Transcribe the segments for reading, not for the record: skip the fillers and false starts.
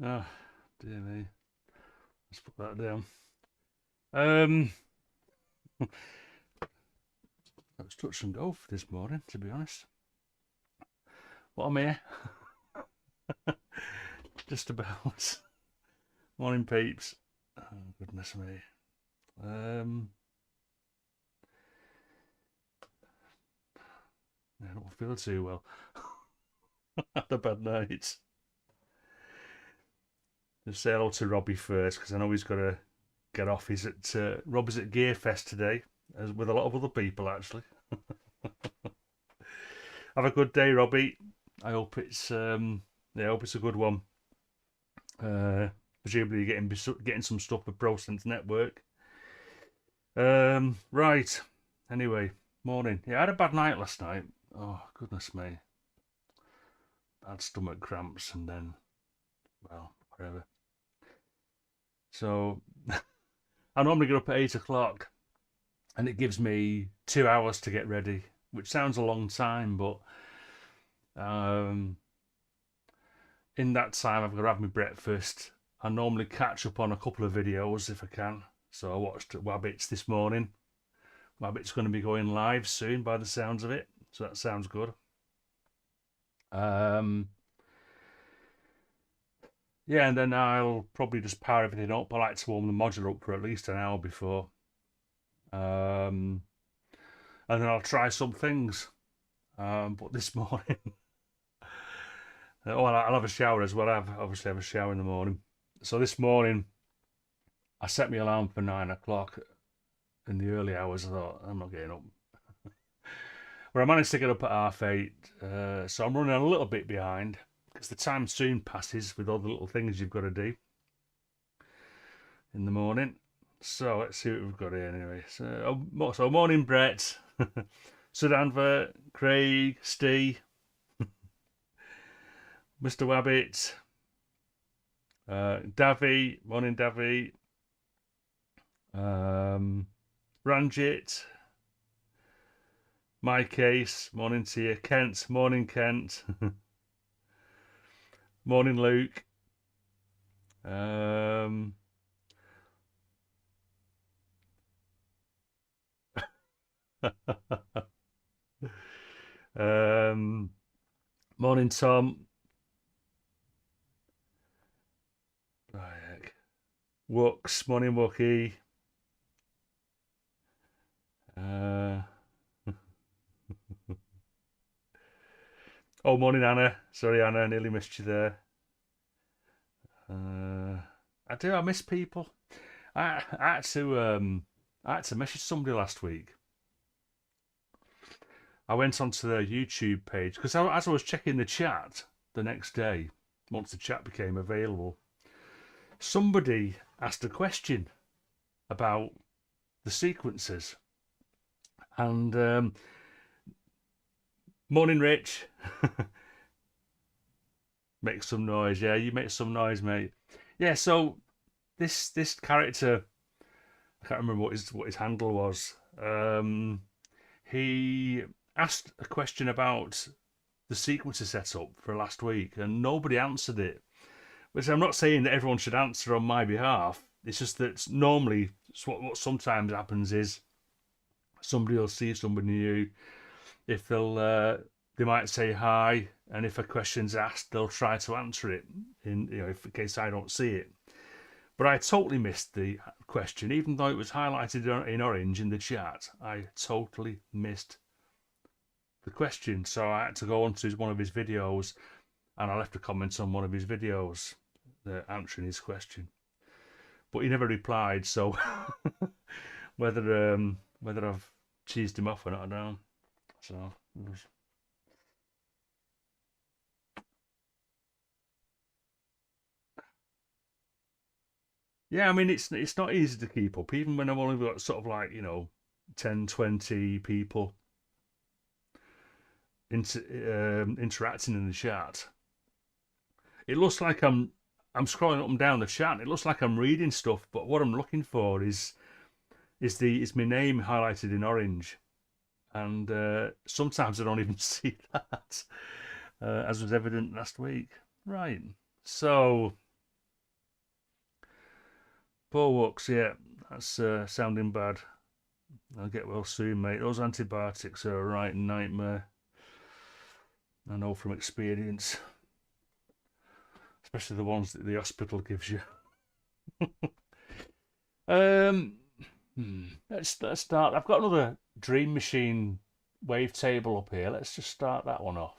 Oh, dear me. Let's put that down. Um, Let's touch and go for this morning, to be honest. What am here? Just about. Morning, peeps. Oh, goodness me. I don't feel too well. Had a bad night. Just say hello to Robbie first, because I know he's got to get off. He's at Robbie's at Gearfest today, as with a lot of other people actually. Have a good day, Robbie. I hope it's I hope it's a good one. Presumably you're getting some stuff for ProSense Network. Right. Anyway, morning. Yeah, I had a bad night last night. Oh goodness me. Bad stomach cramps and then, well, whatever. So I normally get up at 8 o'clock, and it gives me 2 hours to get ready, which sounds a long time, but um, in that time I've got to have my breakfast. I normally catch up on a couple of videos if I can. So I watched Wabbits this morning. Wabbit's going to be going live soon by the sounds of it, so that sounds good. Yeah, and then I'll probably just power everything up. I like to warm the modular up for at least an hour before. And then I'll try some things. But this morning, oh, I'll have a shower as well. I obviously have a shower in the morning. So this morning, I set my alarm for 9 o'clock in the early hours. I thought, I'm not getting up. But I managed to get up at 8:30. So I'm running a little bit behind because the time soon passes with all the little things you've got to do in the morning. So let's see what we've got here anyway. So morning, Brett. Sudanver, Craig, Steve, Mr. Wabbit, Davy, morning, Davy, Ranjit, my case, morning to you, Kent, morning, Kent, morning, Luke. Morning, Tom. Wooks, morning, Wookie. Oh, morning, Anna. Sorry, Anna, nearly missed you there. I miss people. I had to message somebody last week. I went onto their YouTube page because as I was checking the chat the next day, once the chat became available, somebody asked a question about the sequences. And morning, Rich. Make some noise. Yeah, you make some noise, mate. Yeah, so this character, I can't remember what his handle was. He asked a question about the sequencer setup for last week, and nobody answered it. Which I'm not saying that everyone should answer on my behalf. It's just that normally what sometimes happens is somebody will see somebody new. If they might say hi, and if a question's asked, they'll try to answer it in in case I don't see it. But I totally missed the question, even though it was highlighted in orange in the chat. I totally missed the question, so I had to go onto one of his videos, and I left a comment on one of his videos answering his question. But he never replied, so whether I've cheesed him off or not, I don't know. So. Yeah, I mean it's not easy to keep up, even when I've only got sort of like 10, 20 people interacting in the chat. It looks like I'm scrolling up and down the chat. It looks like I'm reading stuff, but what I'm looking for is my name highlighted in orange, and sometimes I don't even see that, as was evident last week. Right, so Powux, yeah, that's sounding bad. I'll get well soon, mate. Those antibiotics are a right nightmare. I know from experience, especially the ones that the hospital gives you. Let's start. I've got another Dream Machine wavetable up here. Let's just start that one off.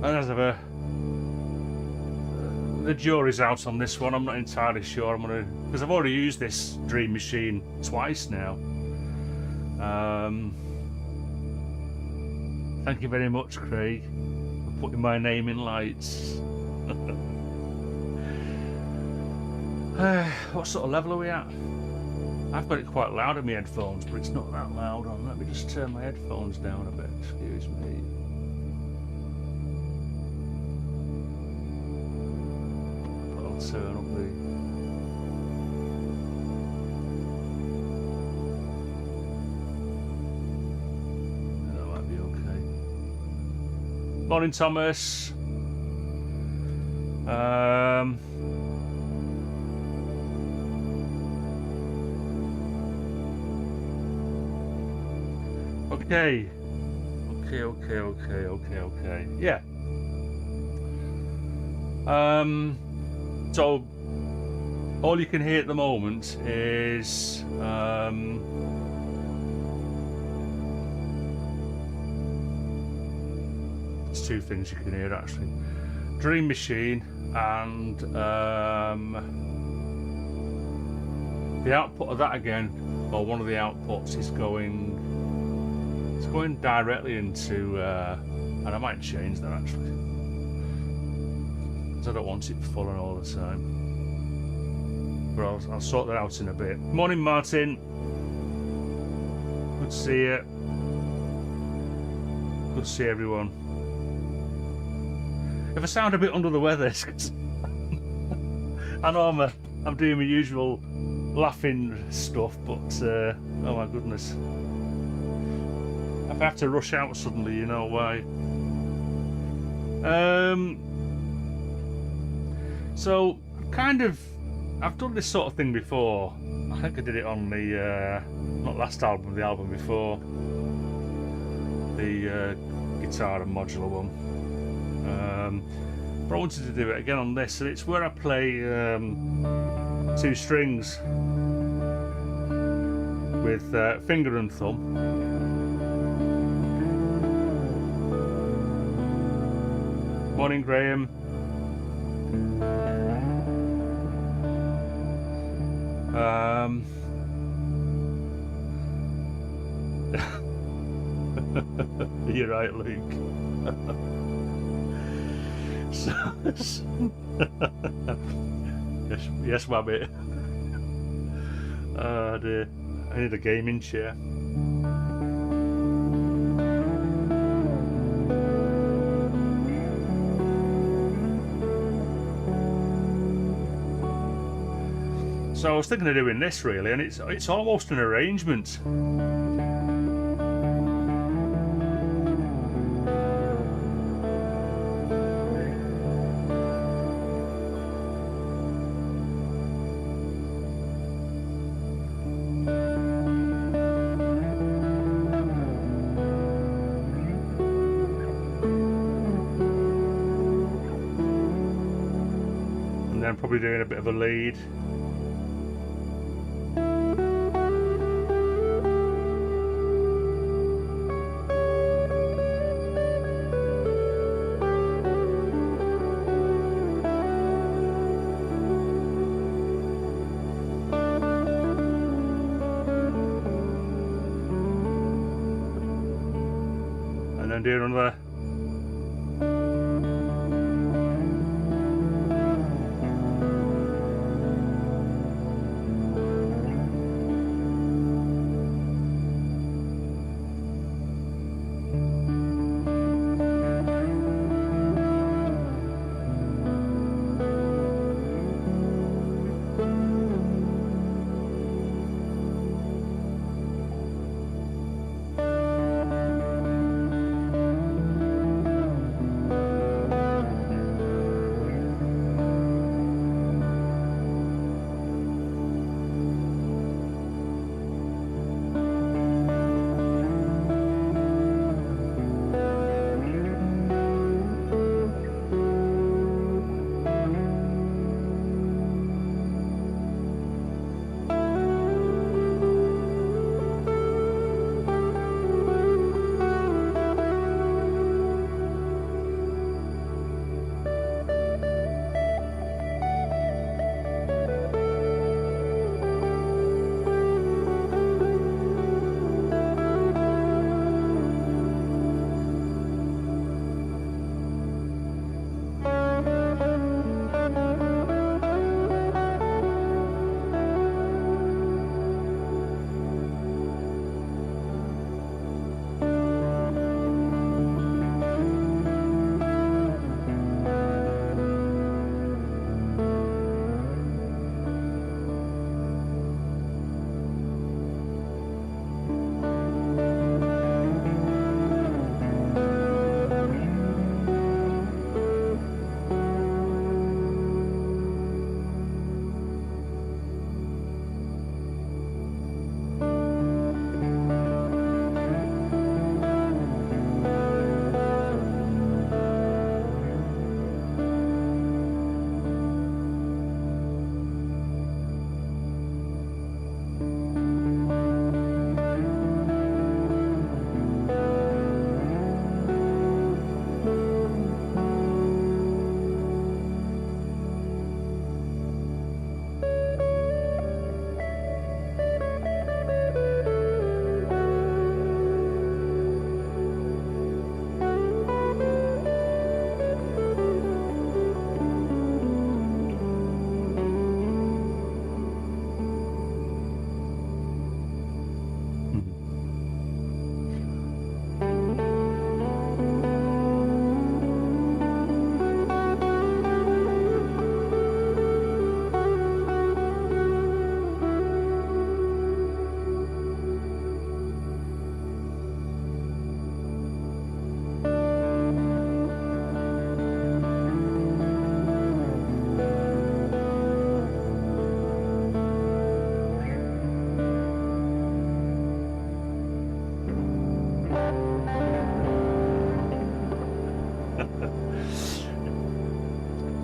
And as ever, the jury's out on this one. I'm not entirely sure. I'm gonna, because I've already used this Dream Machine twice now. Thank you very much, Craig, for putting my name in lights. What sort of level are we at? I've got it quite loud in my headphones, but it's not that loud on. Let me just turn my headphones down a bit. Excuse me. I'll turn up the... That might be okay. Morning, Thomas. Okay. Yeah. So all you can hear at the moment is there's two things you can hear actually. Dream Machine and the output of that again, or one of the outputs is going, it's going directly into and I might change that actually, because I don't want it full on all the time. But I'll sort that out in a bit. Morning, Martin. Good to see you. Good to see everyone. If I sound a bit under the weather, it's 'cause I know I'm doing my usual laughing stuff, but oh my goodness. If I have to rush out suddenly, you know why. So I've done this sort of thing before. I think I did it on the not last album, the album before, the guitar and modular one. But I wanted to do it again on this, and it's where I play two strings with finger and thumb. Morning, Graham. You're right, Luke. yes, Wabbit. Oh dear, I need a gaming chair. So I was thinking of doing this really, and it's almost an arrangement. And then probably doing a bit of a lead. And then doing another.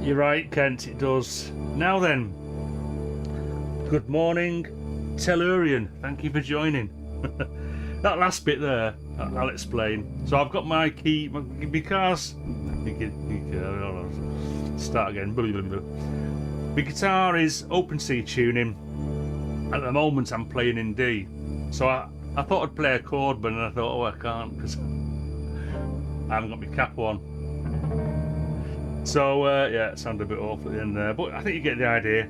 You're right, Kent, it does. Now then, good morning, Tellurian. Thank you for joining. That last bit there, I'll explain. So I've got my key, because... Start again. The guitar is open C tuning. At the moment I'm playing in D. So I thought I'd play a chord, but then I thought, oh, I can't, because I haven't got my cap on. So yeah, it sounded a bit awful at the end there, but I think you get the idea.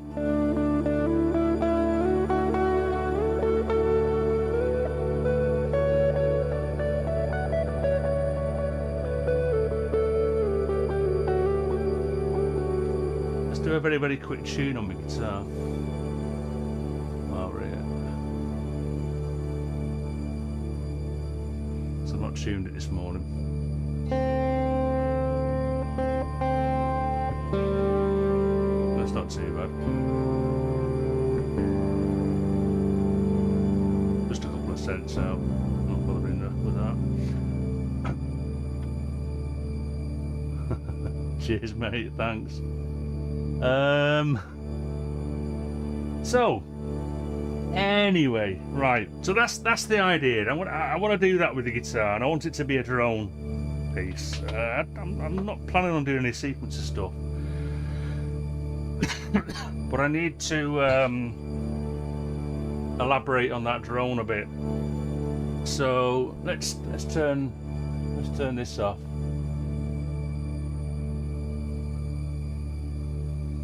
Let's do a very, very quick tune on my guitar. Over here. So I've not tuned it this morning. That's not too bad. Just a couple of cents out. Not bothering with that. Cheers, mate. Thanks. So anyway, right. So that's the idea. I want to do that with the guitar, and I want it to be a drone piece. I'm not planning on doing any sequencer stuff. But I need to elaborate on that drone a bit. So let's turn this off.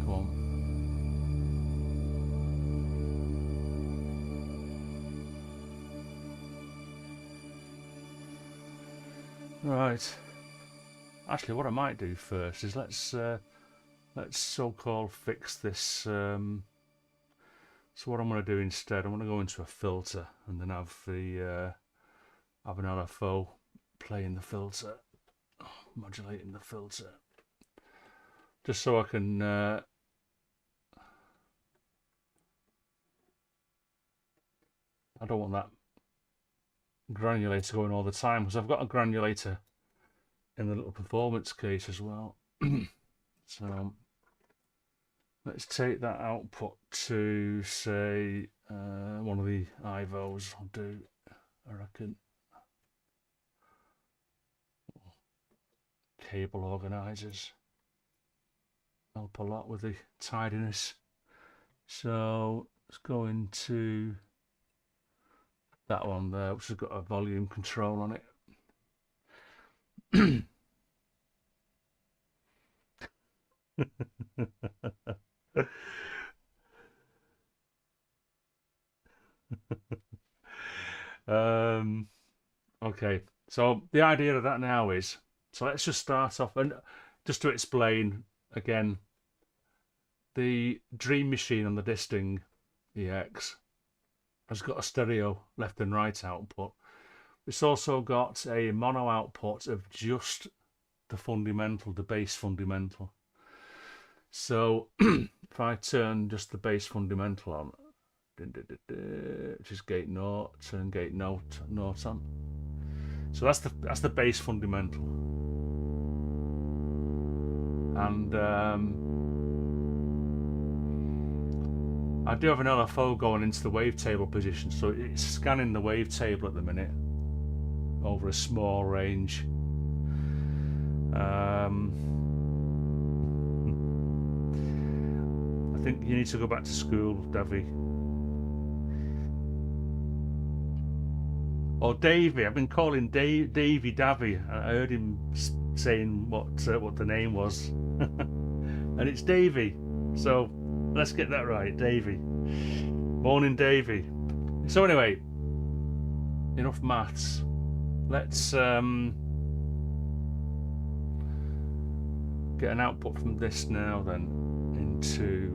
Come on. Right. Actually, what I might do first is let's so-called fix this. So what I'm going to do instead, I'm going to go into a filter and then have the have an LFO playing the filter, modulating the filter, just so I can I don't want that granulator going all the time, because I've got a granulator in the little performance case as well. So let's take that output to, say, one of the IVOs. I'll do, I reckon, cable organizers. Help a lot with the tidiness. So let's go into that one there, which has got a volume control on it. Okay, so the idea of that now is, so let's just start off, and just to explain again, the Dream Machine on the Disting EX has got a stereo left and right output. It's also got a mono output of just the fundamental, the bass fundamental. So if I turn just the bass fundamental on, which is gate note, turn gate note on. So that's the bass fundamental. And I do have an LFO going into the wavetable position, so it's scanning the wavetable at the minute over a small range. I think you need to go back to school, Davy. Or Davy. I've been calling Davy Davy. I heard him saying what the name was, and it's Davy. So let's get that right, Davy. Morning, Davy. So anyway, enough maths. Let's get an output from this now then into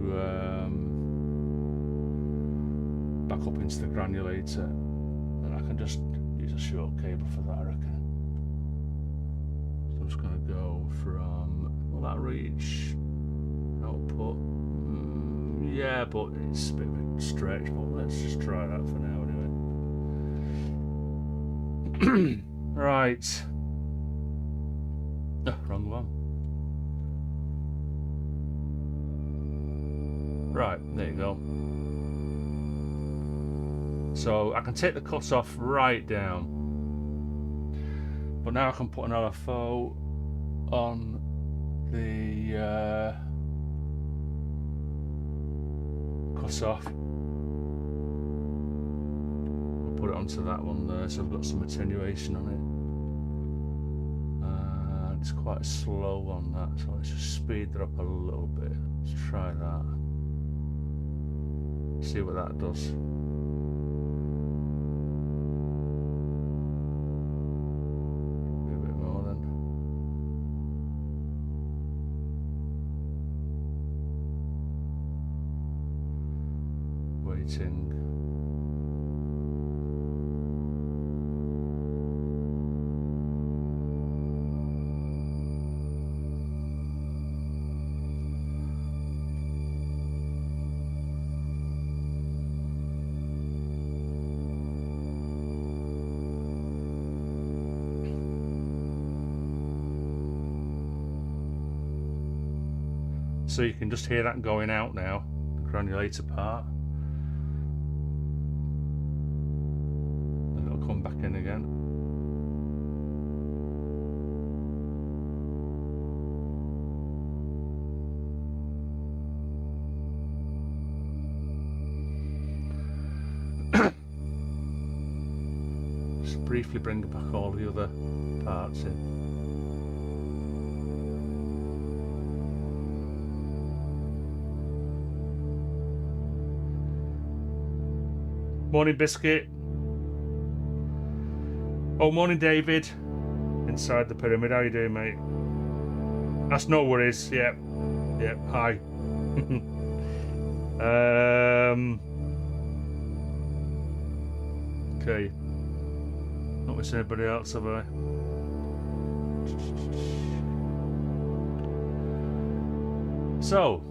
back up into the granulator, and I can just use a short cable for that, I reckon. So I'm just going to go from, will that reach output? Yeah, but it's a bit of a stretch, but let's just try that for now anyway. Right. Oh, wrong one. Right, there you go. So I can take the cut off right down. But now I can put an LFO on the cut off. I'll put it onto that one there, so I've got some attenuation on it. It's quite slow on that, so let's just speed that up a little bit. Let's try that. See what that does. So you can just hear that going out now, the granulator part. And it'll come back in again. Just briefly bring back all the other parts in. Morning, Biscuit. Oh, morning, David. Inside the pyramid. How you doing, mate? That's no worries. Yep. Yep. Hi. Okay. Not missing anybody else, have I? So.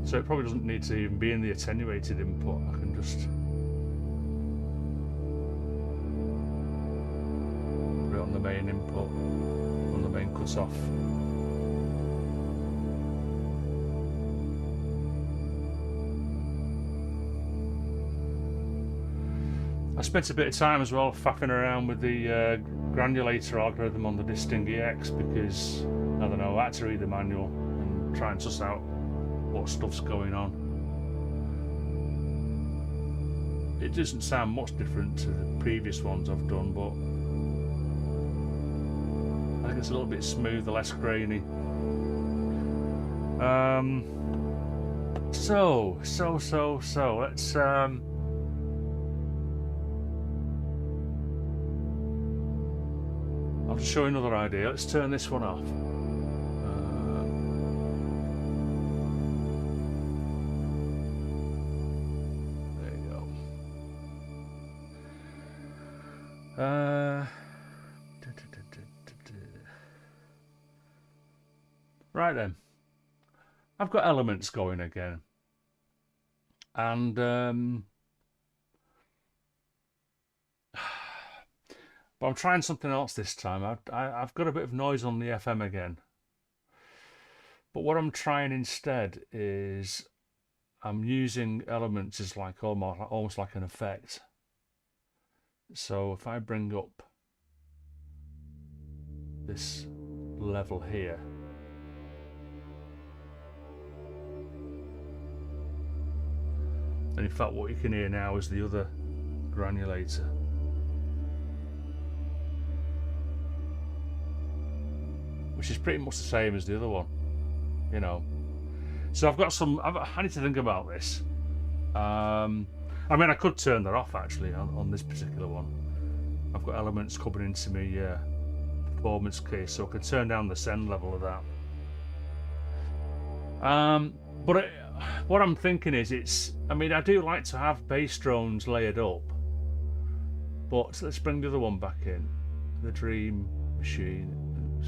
So it probably doesn't need to even be in the attenuated input. I can just put it on the main input, on the main cut-off. I spent a bit of time as well faffing around with the granulator algorithm on the Disting EX because, I don't know, I had to read the manual and try and suss out what stuff's going on. It doesn't sound much different to the previous ones I've done, but I think it's a little bit smoother, less grainy. So let's I'll just show you another idea. Let's turn this one off. Right then, I've got elements going again, and but I'm trying something else this time. I've got a bit of noise on the FM again, but what I'm trying instead is I'm using elements as like almost like an effect. So if I bring up this level here, and in fact what you can hear now is the other granulator. Which is pretty much the same as the other one, you know. So I've got some, I need to think about this. I mean, I could turn that off actually on this particular one. I've got elements coming into me performance case, so I could turn down the send level of that. But what I'm thinking is, I mean, I do like to have bass drones layered up, but let's bring the other one back in, the Dream Machine. Oops.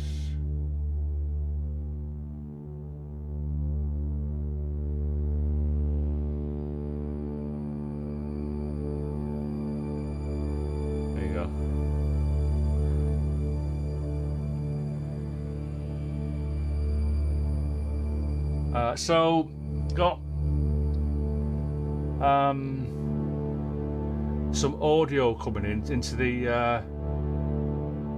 So got some audio coming into the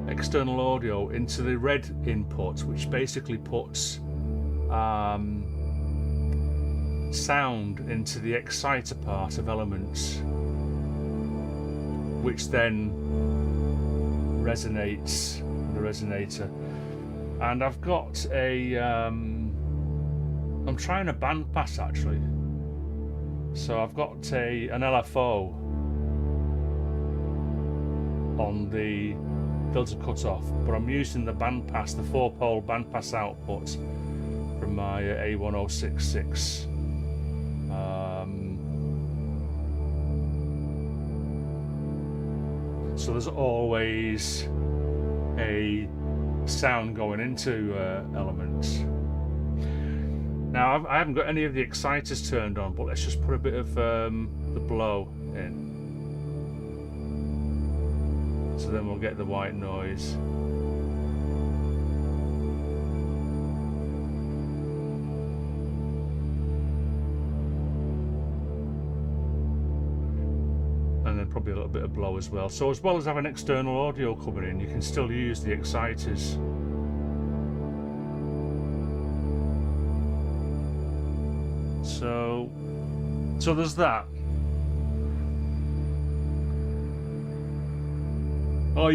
external audio into the red input, which basically puts sound into the exciter part of elements, which then resonates the resonator. And I've got a I'm trying a bandpass actually, so I've got an LFO on the filter cutoff, but I'm using the bandpass, the 4-pole bandpass output from my A1066. So there's always a sound going into elements. Now I haven't got any of the exciters turned on, but let's just put a bit of the blow in. So then we'll get the white noise. And then probably a little bit of blow as well. So as well as having external audio coming in, you can still use the exciters. So there's that. Oh,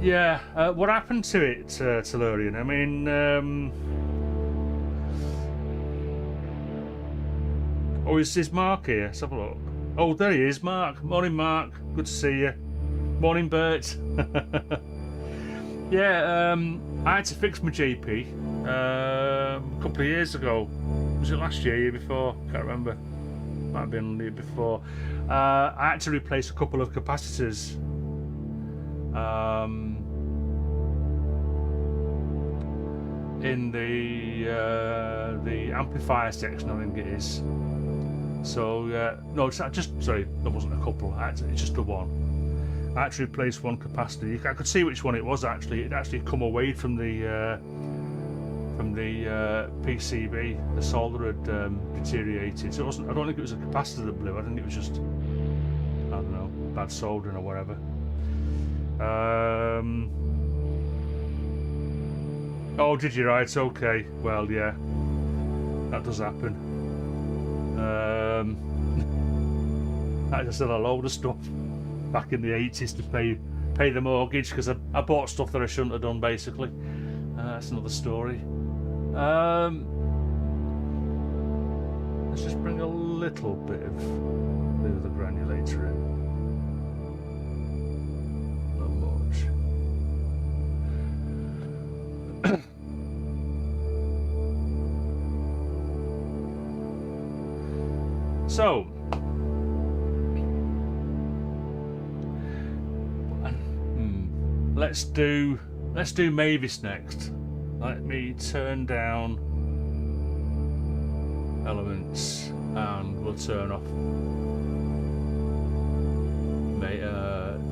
yeah. What happened to it, Tellurian? I mean, oh, is Mark here? Let's have a look. Oh, there he is, Mark. Morning, Mark. Good to see you. Morning, Bert. Yeah, I had to fix my GP a couple of years ago. Was it last year, year before? Can't remember. Might have been the year before. I had to replace a couple of capacitors. In the amplifier section, I think it is. So no, it's just sorry, there wasn't a couple. It's just the one. I had to replace one capacitor. I could see which one it was actually. It actually come away from the PCB. The solder had deteriorated. So it wasn't. I don't think it was a capacitor that blew. I think it was just, I don't know, bad soldering or whatever. Oh, did you? Right, okay. Well, yeah, that does happen. I just did a load of stuff back in the 80s to pay the mortgage because I bought stuff that I shouldn't have done, basically. That's another story. Let's just bring a little bit of the granulator in. Not much. So, let's do Mavis next. Let me turn down elements and we'll turn off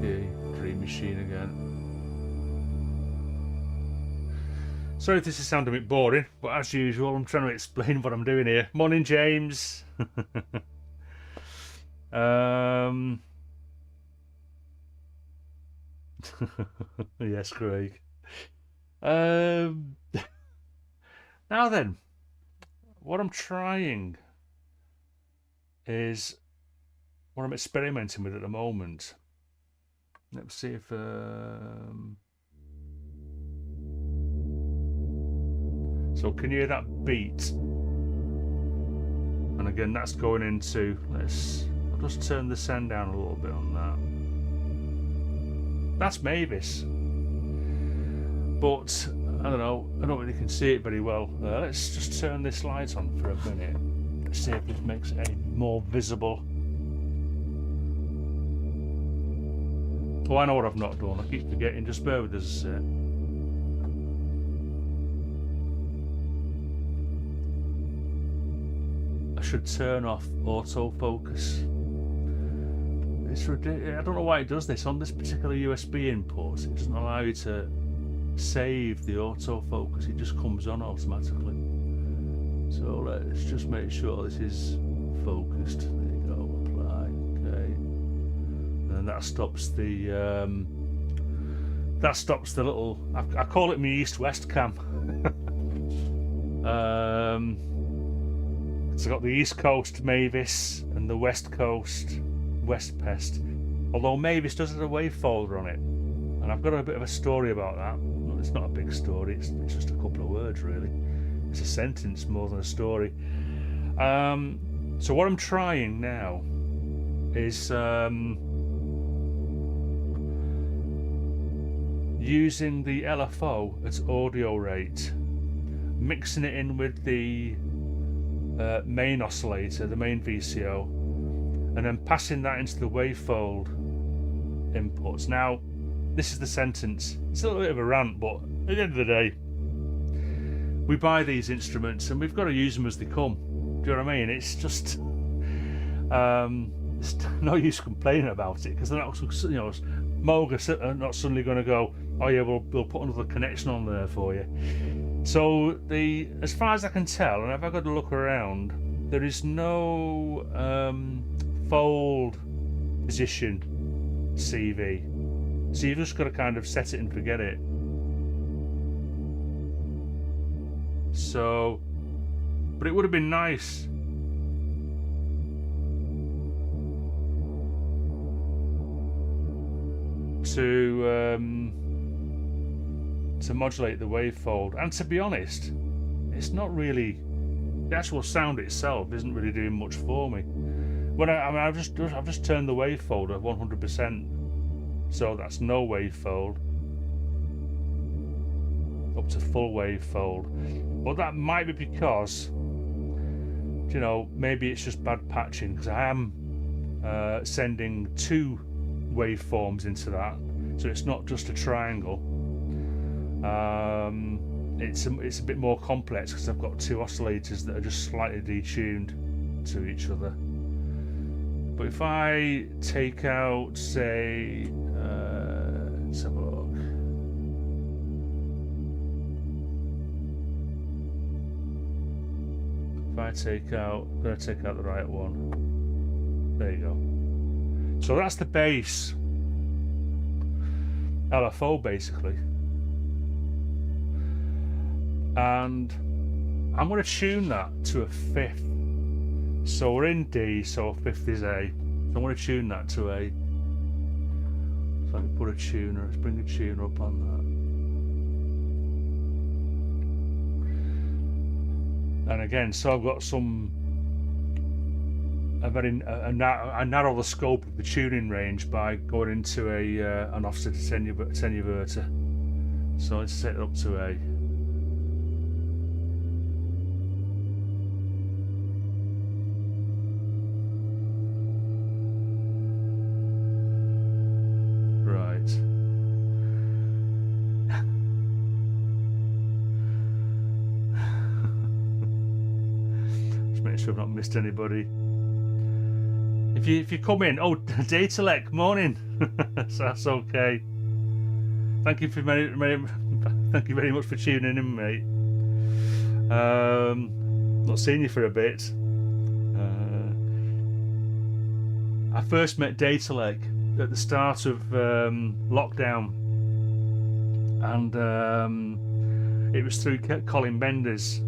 the Dream Machine again. Sorry if this is sounding a bit boring, but as usual I'm trying to explain what I'm doing here. Morning, James. Yes, Craig. Now then, what I'm trying is what I'm experimenting with at the moment. Let's see if so can you hear that beat? And again, that's going into, I'll just turn the send down a little bit on that. That's Mavis, but I don't know, I don't really can see it very well. Let's just turn this light on for a minute. Let's see if this makes it any more visible. Oh, I know what I've not done. I keep forgetting. Just bear with us a sec. I should turn off autofocus. It's ridiculous. I don't know why it does this on this particular USB input. It doesn't allow you to save the autofocus. It just comes on automatically. So let's just make sure this is focused. There you go, apply, okay. And that stops the little, I call it my east-west cam. So I've got the East Coast Mavis and the West Coast West Pest. Although Mavis does have a wave folder on it. And I've got a bit of a story about that. Well, it's not a big story, it's just a couple of words really. It's a sentence more than a story. So what I'm trying now is using the LFO at audio rate, mixing it in with the main oscillator, the main VCO, and then passing that into the wavefold inputs. Now, this is the sentence. It's a little bit of a rant, but at the end of the day, we buy these instruments and we've got to use them as they come. Do you know what I mean? It's just it's no use complaining about it, because they're not, you know, Moog are not suddenly going to go, oh yeah, we'll put another connection on there for you. So as far as I can tell, and if I've got to look around, there is no fold position CV. So you've just got to kind of set it and forget it. So, but it would have been nice to modulate the wavefold. And to be honest, it's not really, the actual sound itself isn't really doing much for me. When I've just turned the wavefold at 100%, so that's no wavefold, up to full wavefold. But that might be because, you know, maybe it's just bad patching, because I am sending two waveforms into that, so it's not just a triangle. It's a bit more complex because I've got two oscillators that are just slightly detuned to each other. But if I take out, say, let's have a look. If I take out, I'm going to take out the right one. There you go. So that's the bass LFO basically. And I'm going to tune that to a fifth. So we're in D, so a fifth is A. So I'm going to tune that to A. So I can put a tuner, let's bring a tuner up on that. And again, so I've got I narrow the scope of the tuning range by going into an offset attenuator. So let's set it up to A. Sure I've not missed anybody. If you come in, oh, Datalek, morning. So that's okay. Thank you very much for tuning in, mate. Not seen you for a bit. I first met Datalek at the start of lockdown, and it was through Colin Benders.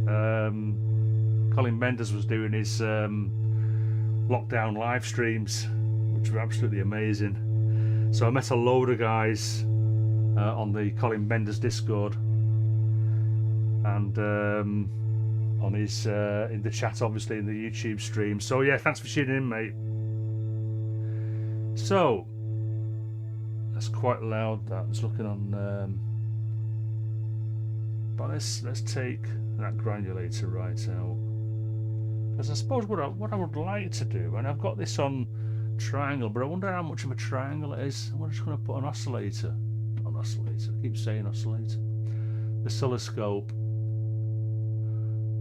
Colin Benders was doing his lockdown live streams, which were absolutely amazing. So I met a load of guys on the Colin Benders Discord, and on his in the chat, obviously, in the YouTube stream. So yeah, thanks for tuning in, mate. So that's quite loud. That's looking on. But let's take that granulator right out. Because I suppose what I would like to do, and I've got this on triangle, but I wonder how much of a triangle it is. I'm just going to put an oscillator. Not an oscillator, I keep saying oscillator. The oscilloscope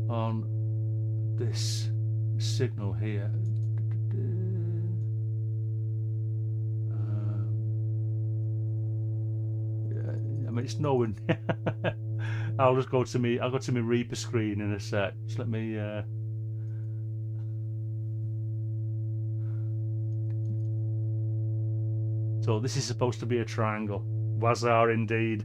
on this signal here. Yeah, I mean, it's nowhere I'll just go to me. I'll go to my Reaper screen in a sec. Just let me. So this is supposed to be a triangle. Wazar indeed.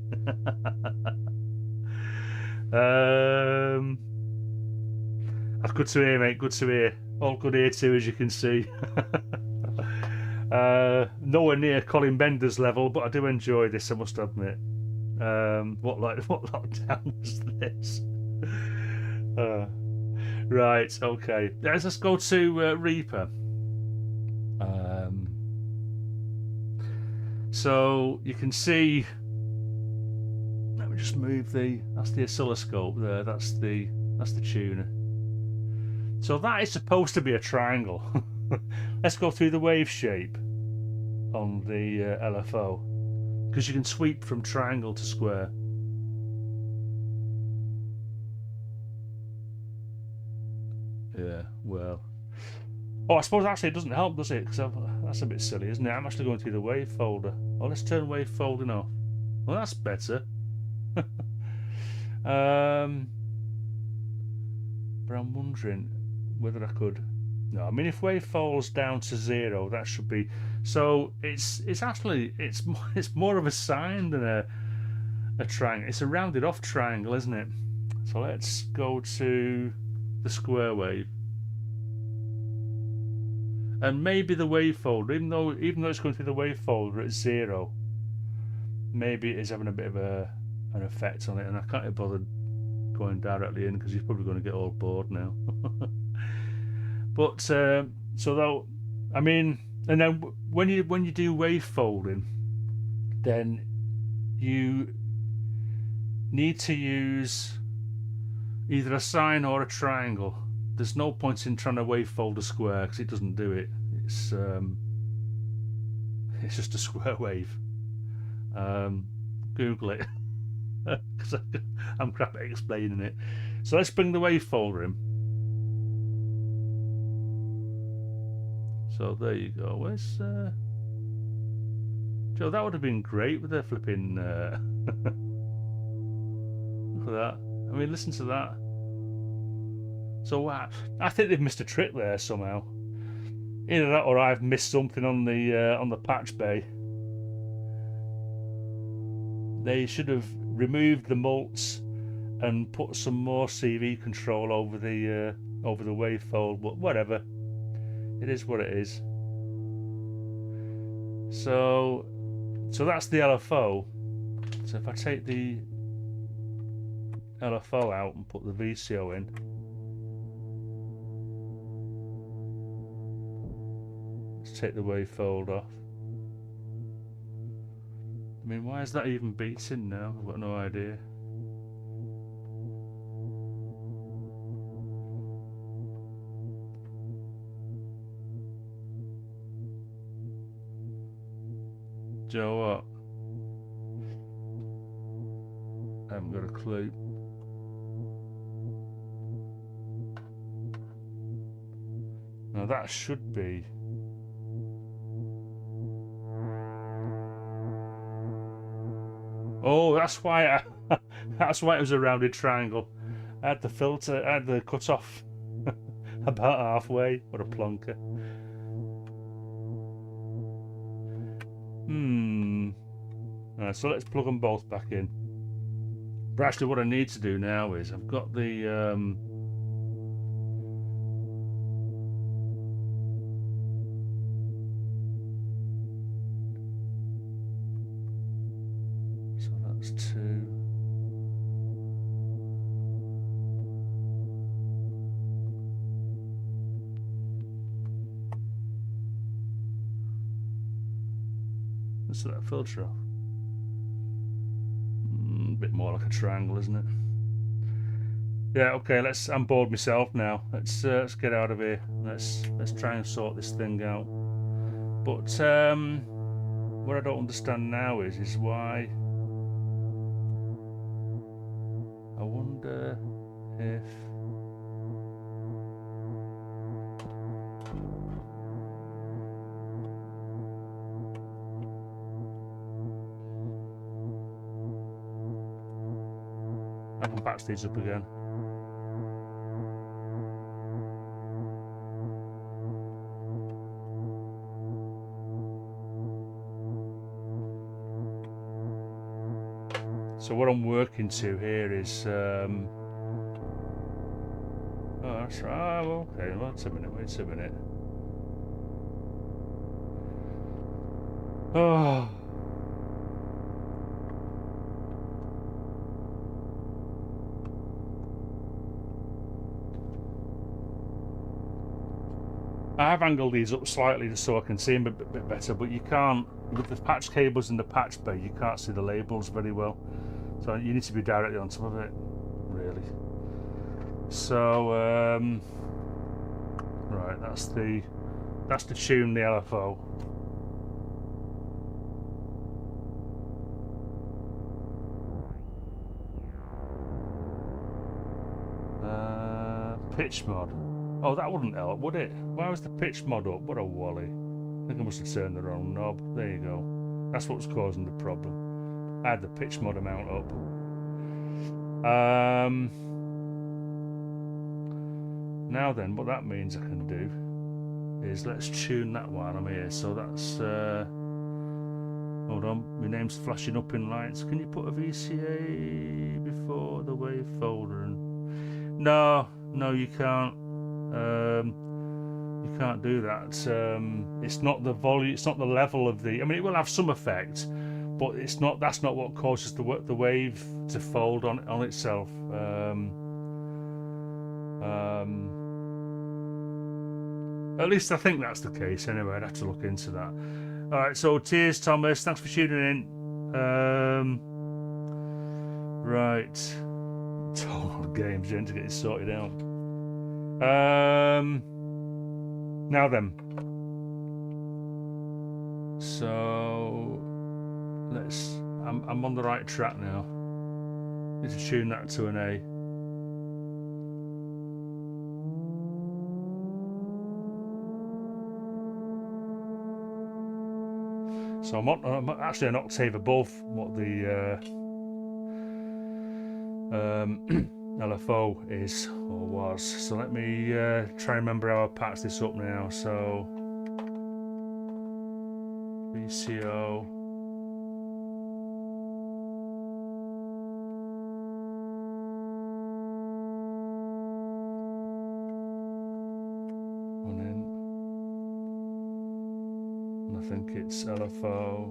That's good to hear, mate. Good to hear. All good here too, as you can see. Nowhere near Colin Bender's level, but I do enjoy this, I must admit. What lockdown was this? Right, okay. Let's go to Reaper. So you can see. Let me just move that's the oscilloscope there. That's the tuner. So that is supposed to be a triangle. Let's go through the wave shape on the LFO, because you can sweep from triangle to square. Yeah, well. Oh, I suppose actually it doesn't help, does it? Because that's a bit silly, isn't it? I'm actually going through the wave folder. Oh, let's turn wave folding off. Well, that's better. But I'm wondering whether I could. No, I mean, if wave falls down to 0, that should be. So it's actually it's more of a sine than a triangle. It's a rounded off triangle, isn't it? So let's go to the square wave, and maybe the wave folder, even though it's going through the wave folder at 0, maybe it is having a bit of an effect on it, and I can't be bothered going directly in because he's probably going to get all bored now. But so though, I mean, and then when you do wave folding, then you need to use either a sine or a triangle. There's no point in trying to wave fold a square because it doesn't do it. It's just a square wave. Google it because I'm crap at explaining it. So let's bring the wave folder in. So there you go. Where's Joe? That would have been great with a flipping. Look at that. I mean, listen to that. So I think they've missed a trick there somehow. Either that, or I've missed something on the patch bay. They should have removed the mults and put some more CV control over the wavefold. But whatever, it is what it is. So that's the LFO. So if I take the LFO out and put the VCO in. Let's take the wavefold off. I mean, why is that even beating now? I've got no idea. Joe, what? I haven't got a clue. Now that should be. Oh, that's why that's why it was a rounded triangle. I had the filter, I had the cut off about halfway. What a plonker. Right, so let's plug them both back in. But actually what I need to do now is I've got the so that's 2. Let's set that filter off. A bit more like a triangle, isn't it? Yeah, okay, I'm bored myself now. Let's get out of here. Let's try and sort this thing out. But what I don't understand now is why. I wonder if I can patch these up again. So what I'm working to here is oh, that's right. Oh, okay, wait a minute, wait a minute. Oh. I have angled these up slightly just so I can see them a bit better, but you can't, with the patch cables in the patch bay, you can't see the labels very well. So you need to be directly on top of it, really. So, right, that's to tune the LFO. Pitch mod. Oh, that wouldn't help, would it? Why was the pitch mod up? What a wally. I think I must have turned the wrong knob. There you go. That's what's causing the problem. I had the pitch mod amount up. Now then, what that means I can do is let's tune that while I'm here. So that's hold on, my name's flashing up in lights. Can you put a VCA before the wave folder? No, you can't. You can't do that. It's not the volume. It's not the level of the. I mean, it will have some effect, but it's not. That's not what causes the wave to fold on itself. At least I think that's the case. Anyway, I'd have to look into that. All right. So, cheers, Thomas. Thanks for tuning in. Right. Total games, to get it sorted out. Now then. So let's. I'm on the right track now. Need to tune that to an A. So I'm actually an octave above what the LFO is or was. So let me try and remember how I patch this up now. So VCO. One in. And I think it's LFO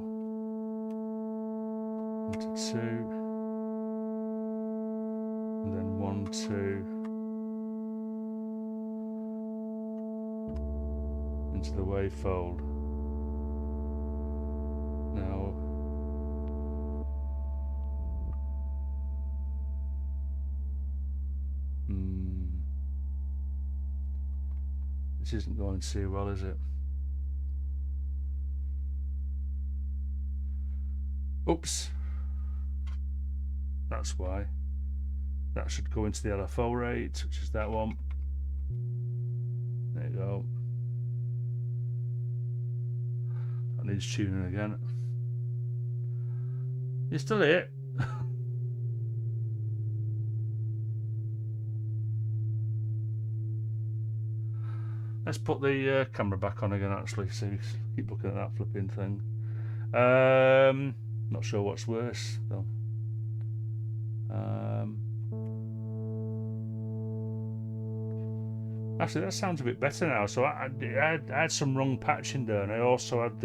into 2. And then 1, 2 into the wavefold. Now this isn't going too well, is it? Oops, that's why. That should go into the LFO rate, which is that one. There you go. That needs tuning again. You still here? Let's put the camera back on again, actually, so you keep looking at that flipping thing. Not sure what's worse, though. Actually, that sounds a bit better now. So I had some wrong patching there, and I also had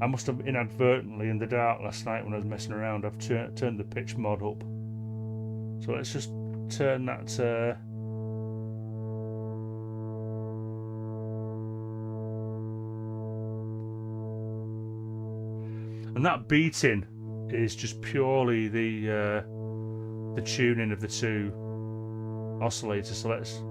I must have inadvertently in the dark last night when I was messing around, I've turned the pitch mod up. So let's just turn that to... And that beating is just purely the tuning of the two oscillators. So let's...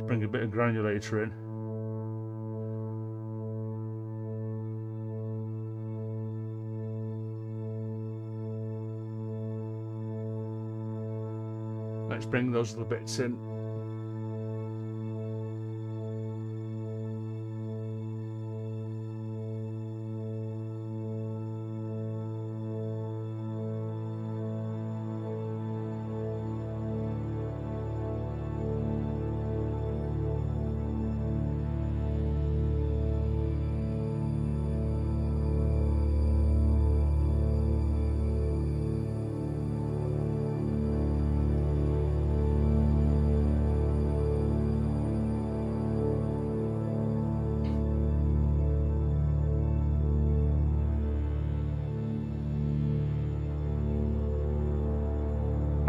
bring a bit of granulator in. Let's bring those little bits in.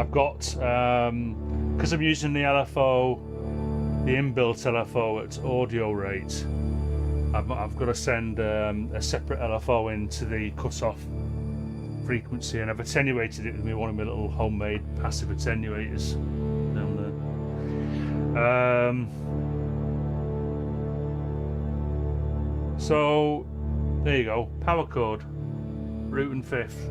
I've got, because I'm using the LFO, the inbuilt LFO at audio rate, I've got to send a separate LFO into the cut-off frequency, and I've attenuated it with one of my little homemade passive attenuators down there. So there you go, power chord, root and fifth.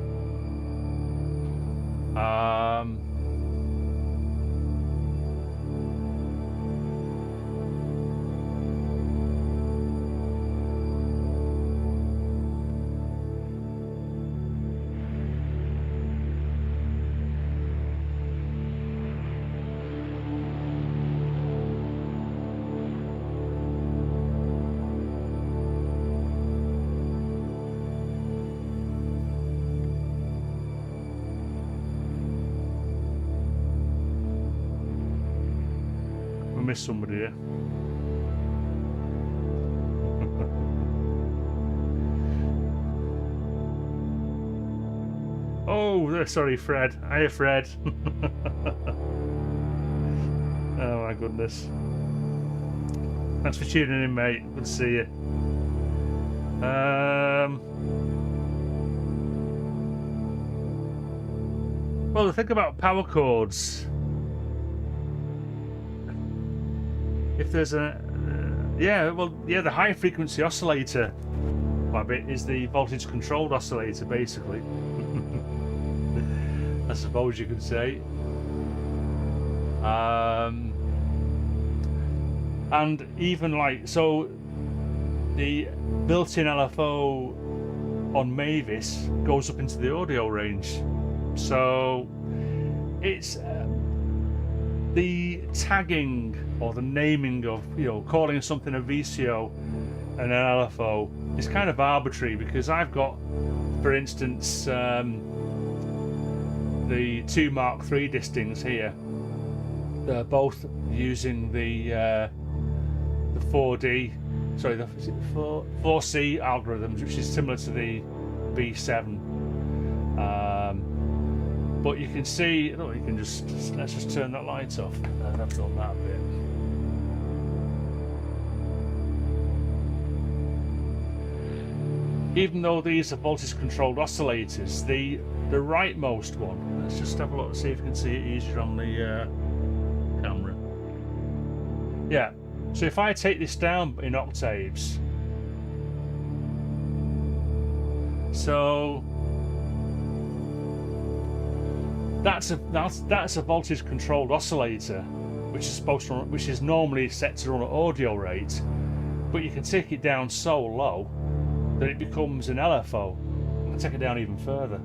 Missed somebody here. Oh, sorry, Fred. Hiya, Fred. Oh my goodness. Thanks for tuning in, mate. Good to see you. Well, the thing about power chords, if there's a the high frequency oscillator bit is the voltage controlled oscillator, basically. I suppose you could say. And even like, so the built-in LFO on Mavis goes up into the audio range, so it's the tagging or the naming of, calling something a VCO and an LFO is kind of arbitrary, because I've got, for instance, the two Mark III distings here. They're both using the 4C algorithms, which is similar to the B7. But you can see, you can let's just turn that light off, and I've done that bit. Even though these are voltage controlled oscillators, the rightmost one, let's just have a look and see if you can see it easier on the camera. Yeah, so if I take this down in octaves, so that's a voltage controlled oscillator, which is normally set to run at audio rate, but you can take it down so low that it becomes an LFO. And take it down even further.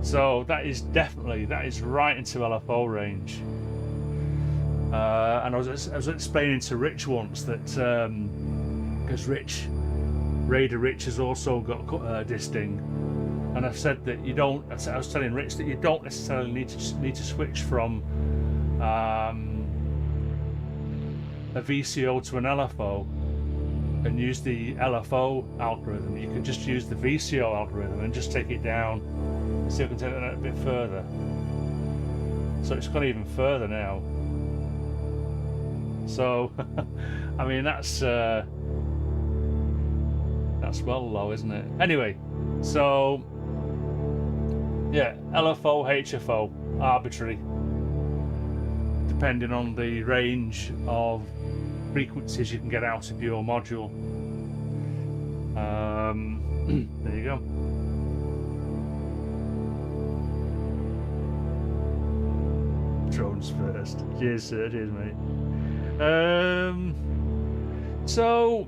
So that is right into LFO range. And I was explaining to Rich once that because Raider Rich has also got a disting, and I've said that I was telling Rich that you don't necessarily need to switch from a VCO to an LFO and use the LFO algorithm. You can just use the VCO algorithm and just take it down. See if I can take that a bit further. So it's gone even further now. So I mean, that's well low, isn't it? Anyway, so yeah, LFO, HFO, arbitrary, depending on the range of frequencies you can get out of your module. There you go. Drones first. Cheers, sir. Cheers, mate. So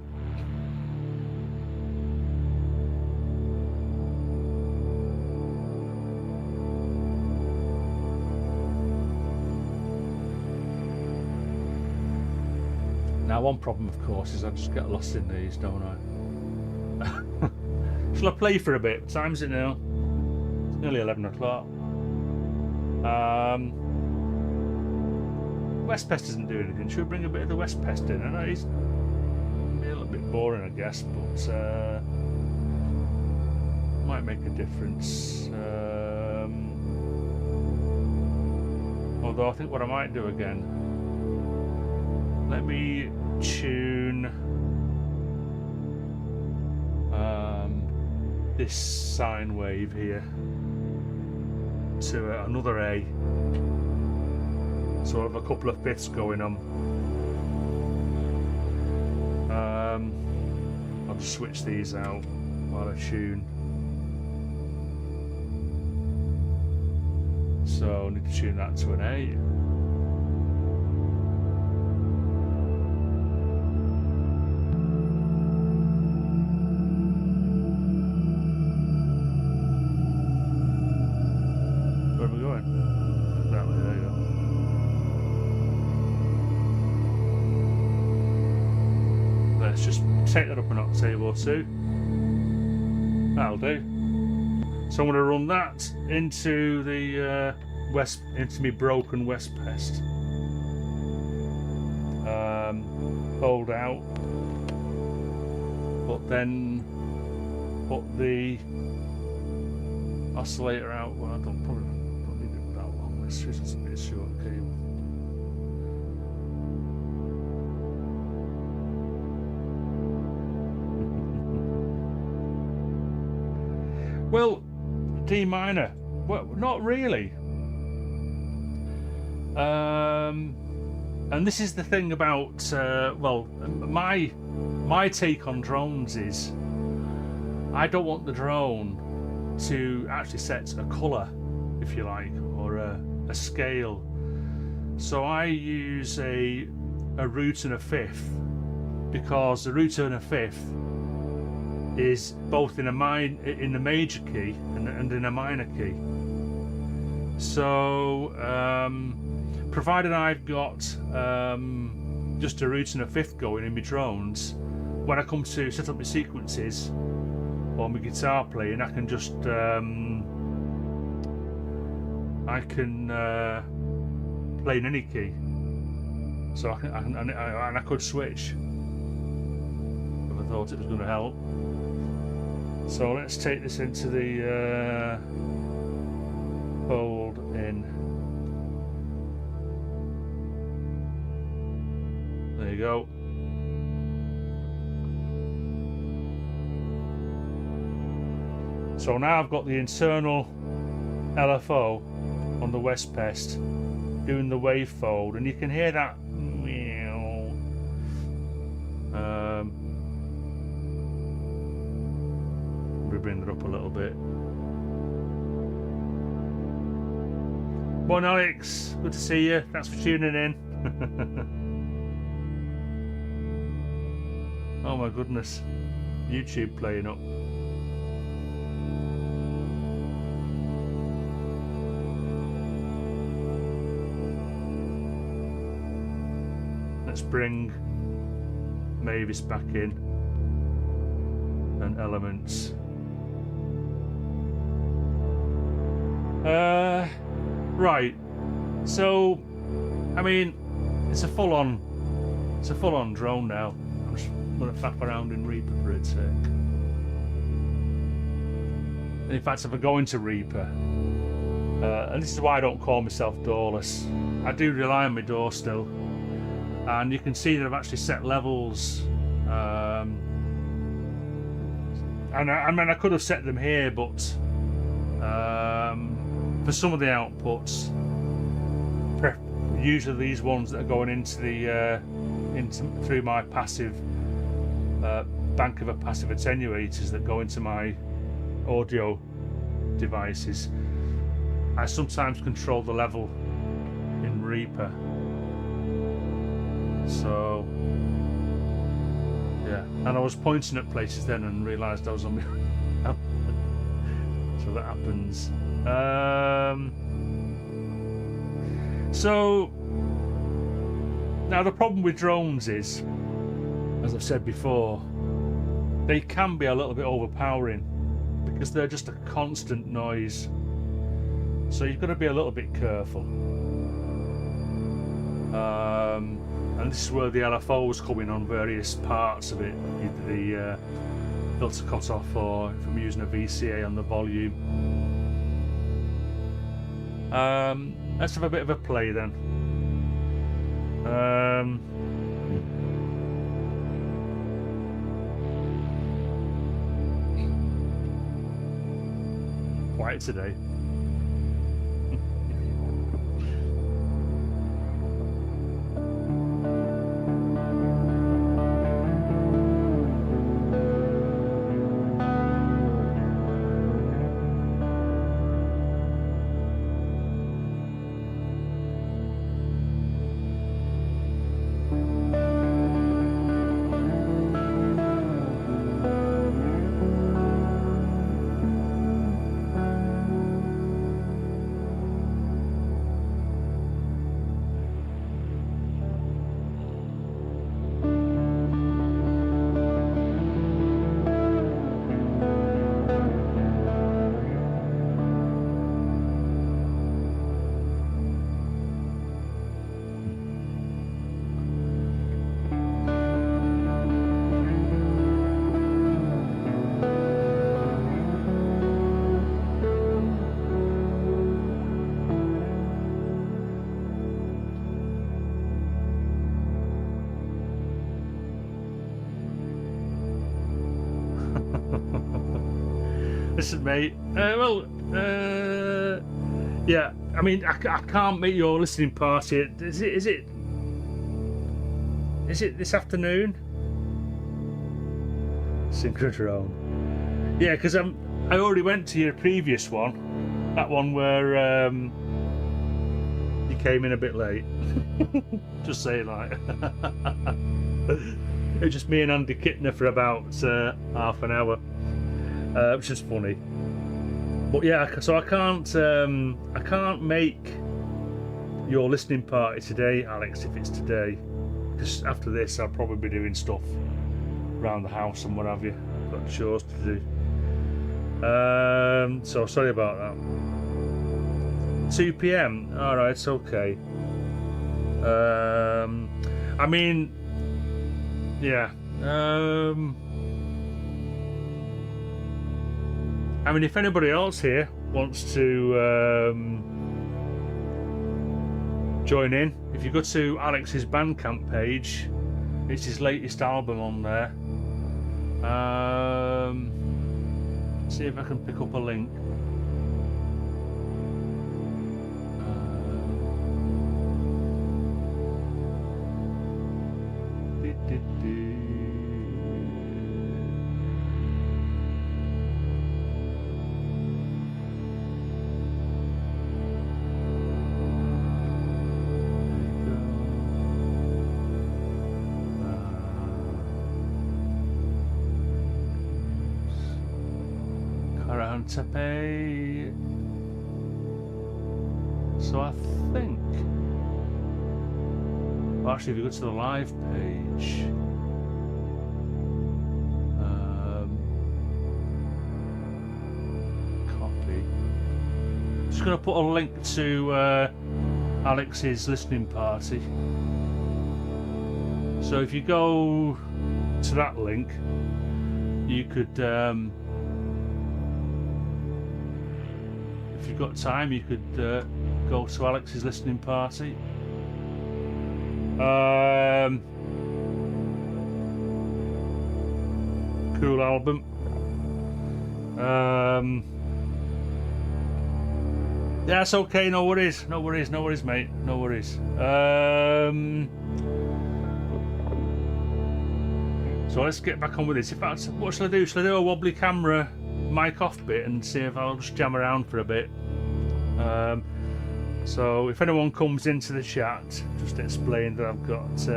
now, one problem, of course, is I just get lost in these, don't I? Shall I play for a bit? What time is it now? It's nearly 11 o'clock. West Pest doesn't do anything. Should we bring a bit of the West Pest in? I know he's a little bit boring, I guess, but might make a difference. Although I think what I might do again, let me tune this sine wave here to another A. So I have a couple of fifths going on. I'll just switch these out while I tune. So I need to tune that to an A. Where are we going? Exactly, there you go. Let's just take that up an octave or two. That'll do. So I'm going to run that into the into my broken West Pest. Hold out, but then put the oscillator out. Well, I probably don't need it that long. Let's use a bit of short cable. Well, D minor. Well, not really. And this is the thing about well, my take on drones is I don't want the drone to actually set a colour, if you like, or a scale. So I use a root and a fifth, because the root and a fifth is both in the major key and in a minor key. So provided I've got just a root and a fifth going in my drones, when I come to set up my sequences or my guitar playing, I can just play in any key. So I could switch if I thought it was going to help. So let's take this into the fold in. There you go. So now I've got the internal LFO on the West Pest doing the wave fold, and you can hear that. We bring it up a little bit. Morning, Alex. Good to see you. Thanks for tuning in. Oh my goodness. YouTube playing up. Let's bring Mavis back in and elements. Right. So, I mean, it's a full-on drone now. I'm just gonna faff around in Reaper for its sake. And in fact, if I go into Reaper, and this is why I don't call myself doorless, I do rely on my door still. And you can see that I've actually set levels. And I mean, I could have set them here, but for some of the outputs, usually these ones that are going into the through my passive bank of passive attenuators that go into my audio devices, I sometimes control the level in Reaper. So yeah, and I was pointing at places then and realised I was on my so that happens. So now the problem with drones is, as I've said before, they can be a little bit overpowering because they're just a constant noise. So you've got to be a little bit careful. And this is where the LFOs come in on various parts of it. filter cut off, or if I'm using a VCA on the volume. Let's have a bit of a play then. Quiet today. Listen, mate. Yeah. I mean, I can't make your listening party. Is it this afternoon? Synchrotron. Yeah, because I already went to your previous one. That one where you came in a bit late. Just saying, like. It was just me and Andy Kittner for about half an hour. Which is funny, but yeah. So I can't make your listening party today, Alex. If it's today, because after this I'll probably be doing stuff around the house and what have you. Got chores to do. So sorry about that. 2 p.m. All right, it's okay. I mean, yeah. I mean, if anybody else here wants to join in, if you go to Alex's Bandcamp page, it's his latest album on there. See if I can pick up a link. To pay. So I think, well, actually, if you go to the live page, copy. Just going to put a link to Alex's listening party. So if you go to that link, you could. If you've got time, you could go to Alex's listening party. Cool album. Yeah, it's okay. No worries, mate. No worries. So let's get back on with this. In fact, what shall I do? Shall I do a wobbly camera mic off bit and see if I'll just jam around for a bit? So if anyone comes into the chat, just explain that I've got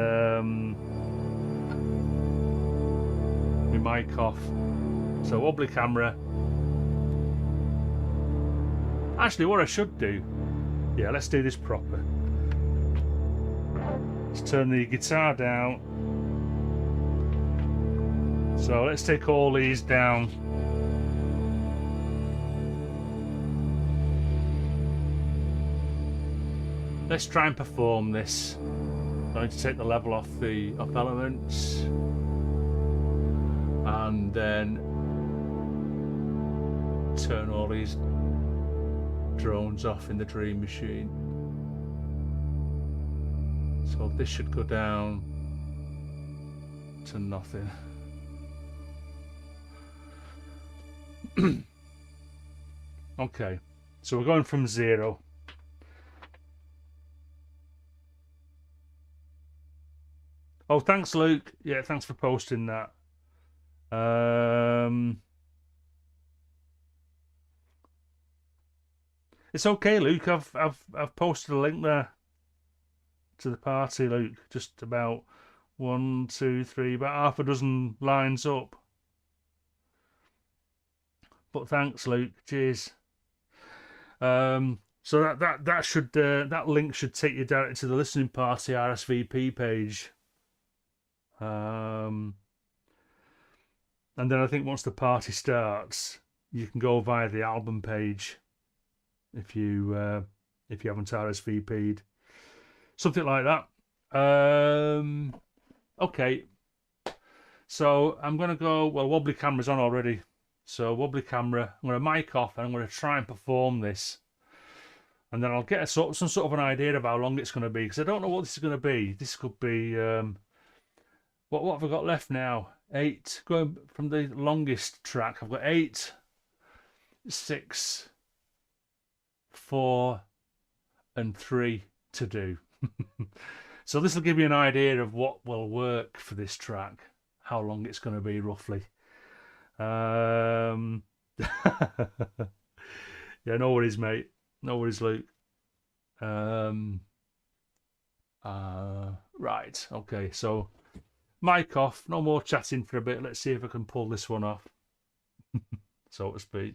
my mic off. So wobbly camera. Actually, what I should do, yeah, let's do this proper. Let's turn the guitar down. So let's take all these down. Let's try and perform this. I'm going to take the level off the up elements, and then turn all these drones off in the Dream Machine. So this should go down to nothing. Okay, so we're going from 0. Oh, thanks, Luke. Yeah, thanks for posting that. It's okay, Luke. I've posted a link there to the party, Luke. Just about 1, 2, 3, about half a dozen lines up. But thanks, Luke. Cheers. So that should that link should take you directly to the listening party RSVP page. And then I think once the party starts, you can go via the album page if you haven't RSVP'd, something like that. Okay, so I'm gonna go. Well, wobbly camera's on already, so wobbly camera. I'm gonna mic off and I'm gonna try and perform this, and then I'll get some sort of an idea of how long it's gonna be, because I don't know what this is gonna be. This could be what have I got left now? 8. Going from the longest track, I've got 8, 6, 4, and 3 to do. So this will give you an idea of what will work for this track, how long it's going to be roughly. Yeah, no worries, mate. No worries, Luke. Right, okay, so mic off, no more chatting for a bit. Let's see if I can pull this one off, so to speak.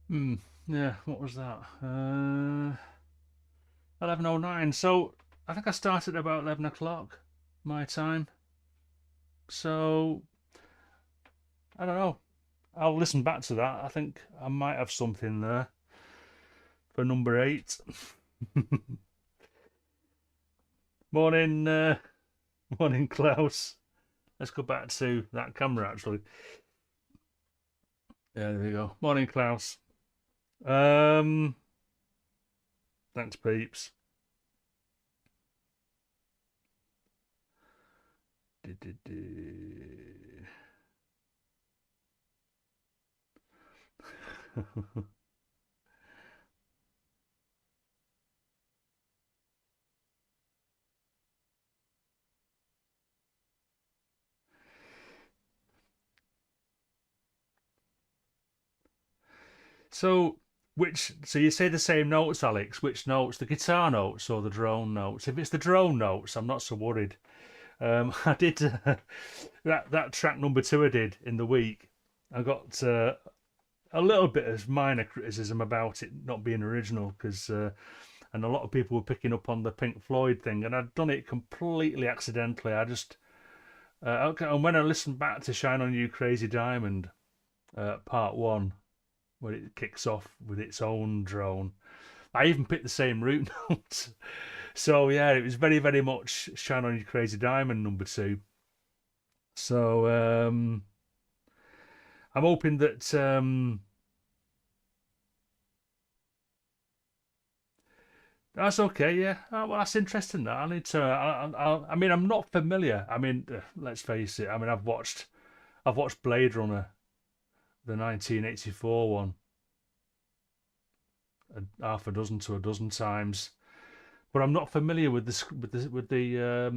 Hmm. Yeah. What was that? 11:09. So I think I started about 11 o'clock my time. So I don't know. I'll listen back to that. I think I might have something there for number 8. Morning, morning, Klaus. Let's go back to that camera actually. Yeah, there we go. Morning, Klaus. Um, thanks, peeps. So, so you say the same notes, Alex? Which notes? The guitar notes or the drone notes? If it's the drone notes, I'm not so worried. I did that track number 2 I did in the week. I got a little bit of minor criticism about it not being original because and a lot of people were picking up on the Pink Floyd thing, and I'd done it completely accidentally. I just okay, and when I listened back to Shine On You Crazy Diamond part 1, where it kicks off with its own drone, I even picked the same root notes. So yeah, it was very, very much Shine On You Crazy Diamond number 2. So I'm hoping that that's okay. Yeah, well, that's interesting. That I need to. I mean, I'm not familiar. I mean, let's face it. I mean, I've watched Blade Runner, the 1984 one, half a dozen to a dozen times, but I'm not familiar with this with the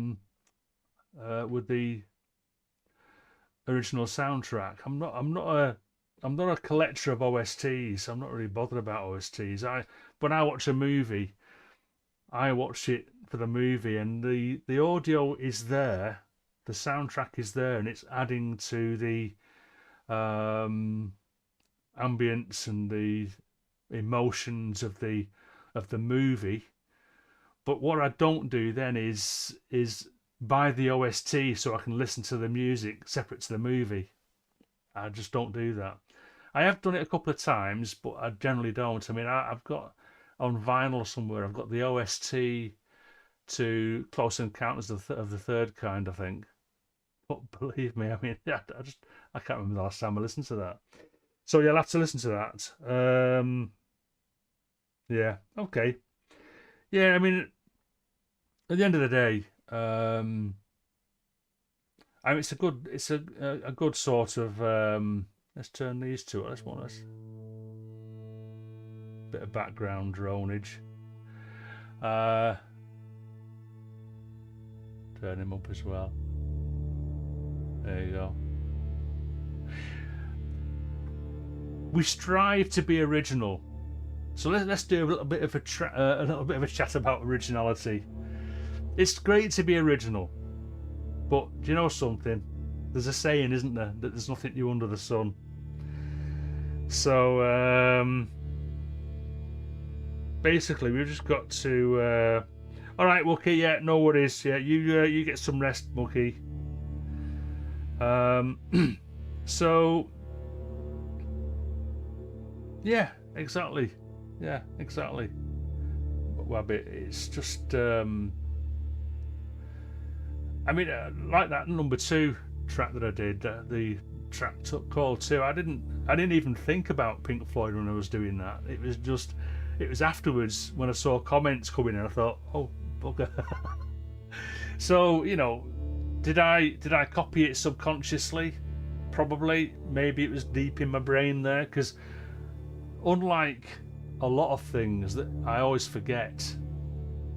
original soundtrack. I'm not a collector of OSTs. I'm not really bothered about OSTs. When I watch a movie, I watch it for the movie, and the audio is there, the soundtrack is there, and it's adding to the um, ambience and the emotions of the movie. But what I don't do then is buy the OST so I can listen to the music separate to the movie. I just don't do that. I have done it a couple of times, but I generally don't. I mean, I've got on vinyl somewhere. I've got the OST to Close Encounters of the Third Kind, I think. But believe me, I mean, I can't remember the last time I listened to that. So you'll have to listen to that. Yeah, okay. Yeah, I mean, at the end of the day, I mean, it's a good sort of. Let's turn these two. Let's want us bit of background dronage. Uh, turn him up as well. There you go. We strive to be original, so let's do a little bit of a chat about originality. It's great to be original, but do you know something? There's a saying, isn't there, that there's nothing new under the sun. So basically, we've just got to. All right, Wookie. Yeah, no worries. Yeah, you get some rest, Wookie. So yeah, exactly. Yeah, exactly. Well, it's just. I mean, like that number 2 track that I did, the track called 2. I didn't even think about Pink Floyd when I was doing that. It was afterwards when I saw comments coming in. I thought, oh bugger. So did I copy it subconsciously? Probably. Maybe it was deep in my brain there, because unlike a lot of things that I always forget,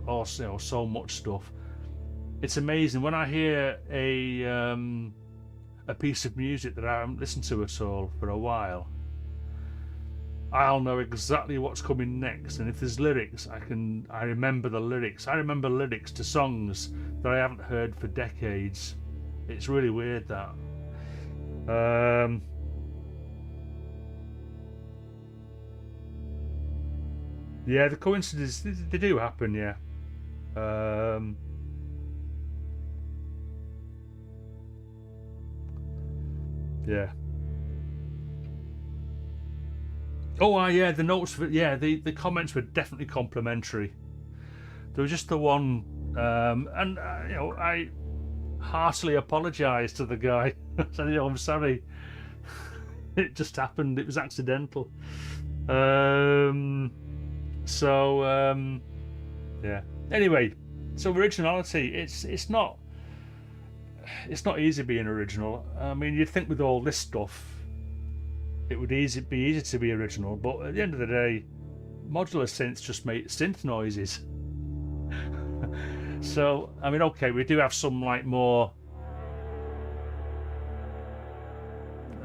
or so much stuff. It's amazing when I hear a piece of music that I haven't listened to at all for a while. I'll know exactly what's coming next, and if there's lyrics, I remember the lyrics. I remember lyrics to songs that I haven't heard for decades. It's really weird that. Yeah, the coincidences, they do happen, yeah. Yeah. Oh, yeah, the notes, yeah, the comments were definitely complimentary. There was just the one, and, you know, I heartily apologised to the guy. I said, you know, I'm sorry. It just happened. It was accidental. Yeah. Anyway, so originality, it's not easy being original. I mean, you'd think with all this stuff, it would be easy to be original, but at the end of the day, modular synths just make synth noises. So, I mean, okay, we do have some like more.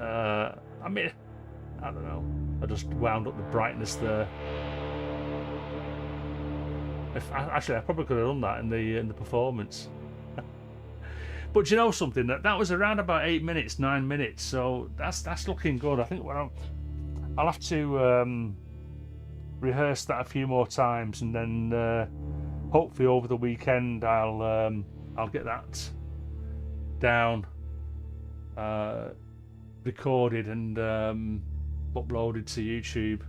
I mean, I don't know. I just wound up the brightness there. Actually, I probably could have done that in the performance. But you know something, that was around about 8 minutes, 9 minutes, so that's looking good. I think I'll have to rehearse that a few more times, and then hopefully over the weekend I'll get that down, recorded and uploaded to YouTube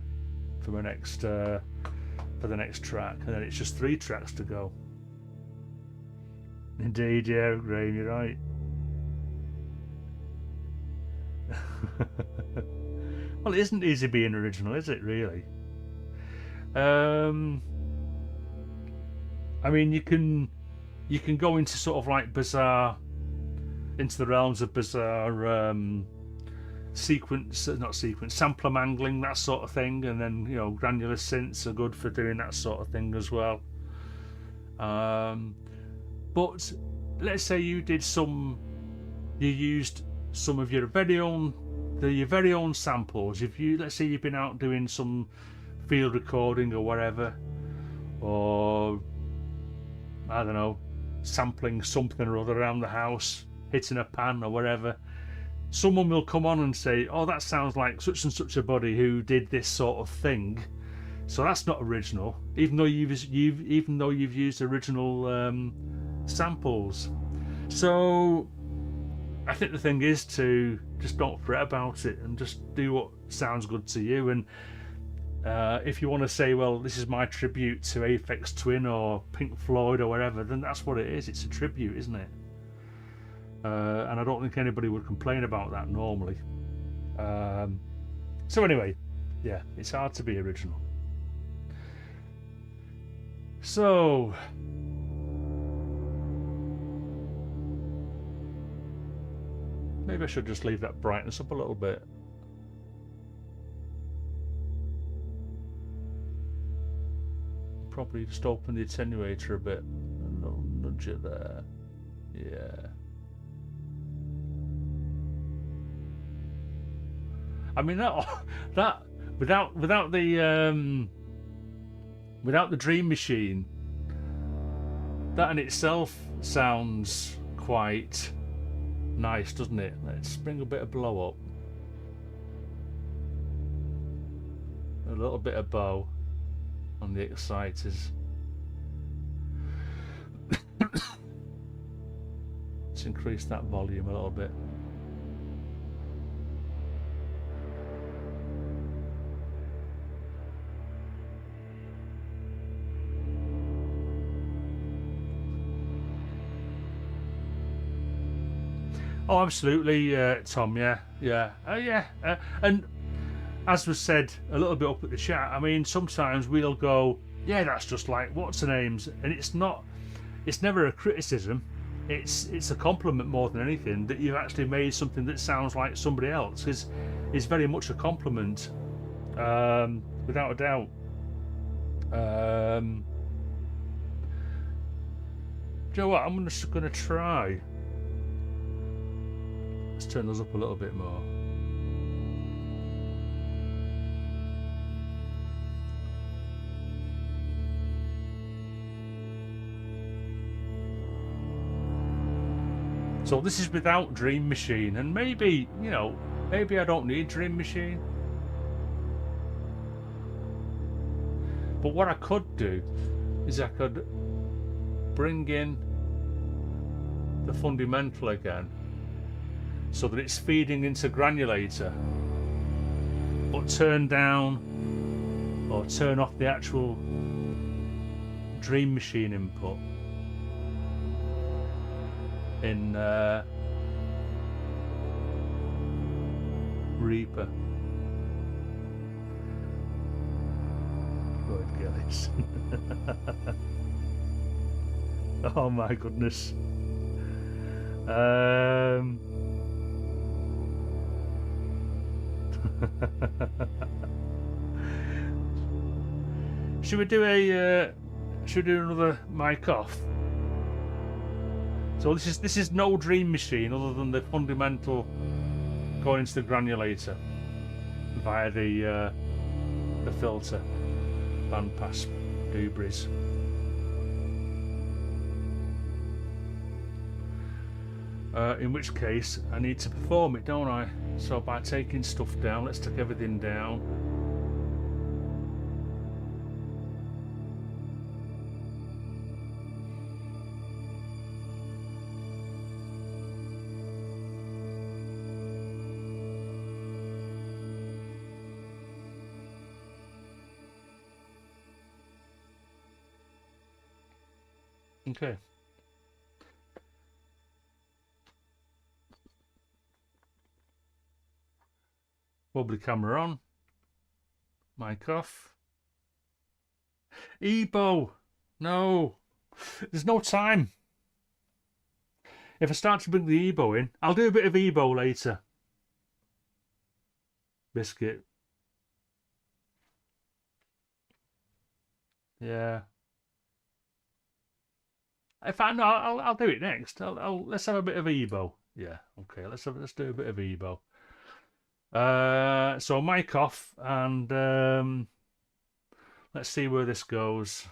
for my next for the next track, and then it's just 3 tracks to go. Indeed, yeah, Graham, you're right. Well, it isn't easy being original, is it, really? I mean, you can go into sort of like bizarre, into the realms of bizarre sampler mangling, that sort of thing, and then, you know, granular synths are good for doing that sort of thing as well. But let's say you used some of your very own samples. Let's say you've been out doing some field recording or whatever, or I don't know, sampling something or other around the house, hitting a pan or whatever. Someone will come on and say, "Oh, that sounds like such and such a buddy who did this sort of thing." So that's not original, even though you've used original samples. So I think the thing is to just don't fret about it and just do what sounds good to you. And if you want to say, well, this is my tribute to Aphex Twin or Pink Floyd or whatever, then that's what it is. It's a tribute, isn't it? And I don't think anybody would complain about that normally. So anyway, yeah, it's hard to be original. So maybe I should just leave that brightness up a little bit. Probably just open the attenuator a bit and nudge it there. Yeah. I mean that without the Dream Machine, that in itself sounds quite nice, doesn't it? Let's bring a bit of blow up, a little bit of bow on the exciters. Let's increase that volume a little bit. Oh, absolutely, Tom. Yeah. And as was said a little bit up at the chat, I mean, sometimes we'll go, yeah, that's just like what's her name's, and it's not. It's never a criticism. It's a compliment more than anything that you've actually made something that sounds like somebody else. Is very much a compliment, without a doubt. Do you know what? I'm just going to try. Let's turn those up a little bit more. So this is without Dream Machine, and maybe, you know, maybe I don't need Dream Machine. But what I could do is I could bring in the fundamental again so that it's feeding into granulator, but turn down or turn off the actual Dream Machine input in Reaper. Good Gillis. Oh my goodness. Should we do another mic off? So this is no Dream Machine other than the fundamental going into the granulator via the filter, bandpass, dubris. In which case I need to perform it, don't I? So by taking stuff down, let's take everything down. Okay. Bubbly camera on. Mic off. Ebo! No! There's no time. If I start to bring the Ebo in, I'll do a bit of Ebo later. Biscuit. Yeah. In fact, no, I'll do it next. Let's have a bit of Ebo. Yeah, okay. Let's do a bit of Ebo. So mic off, and let's see where this goes.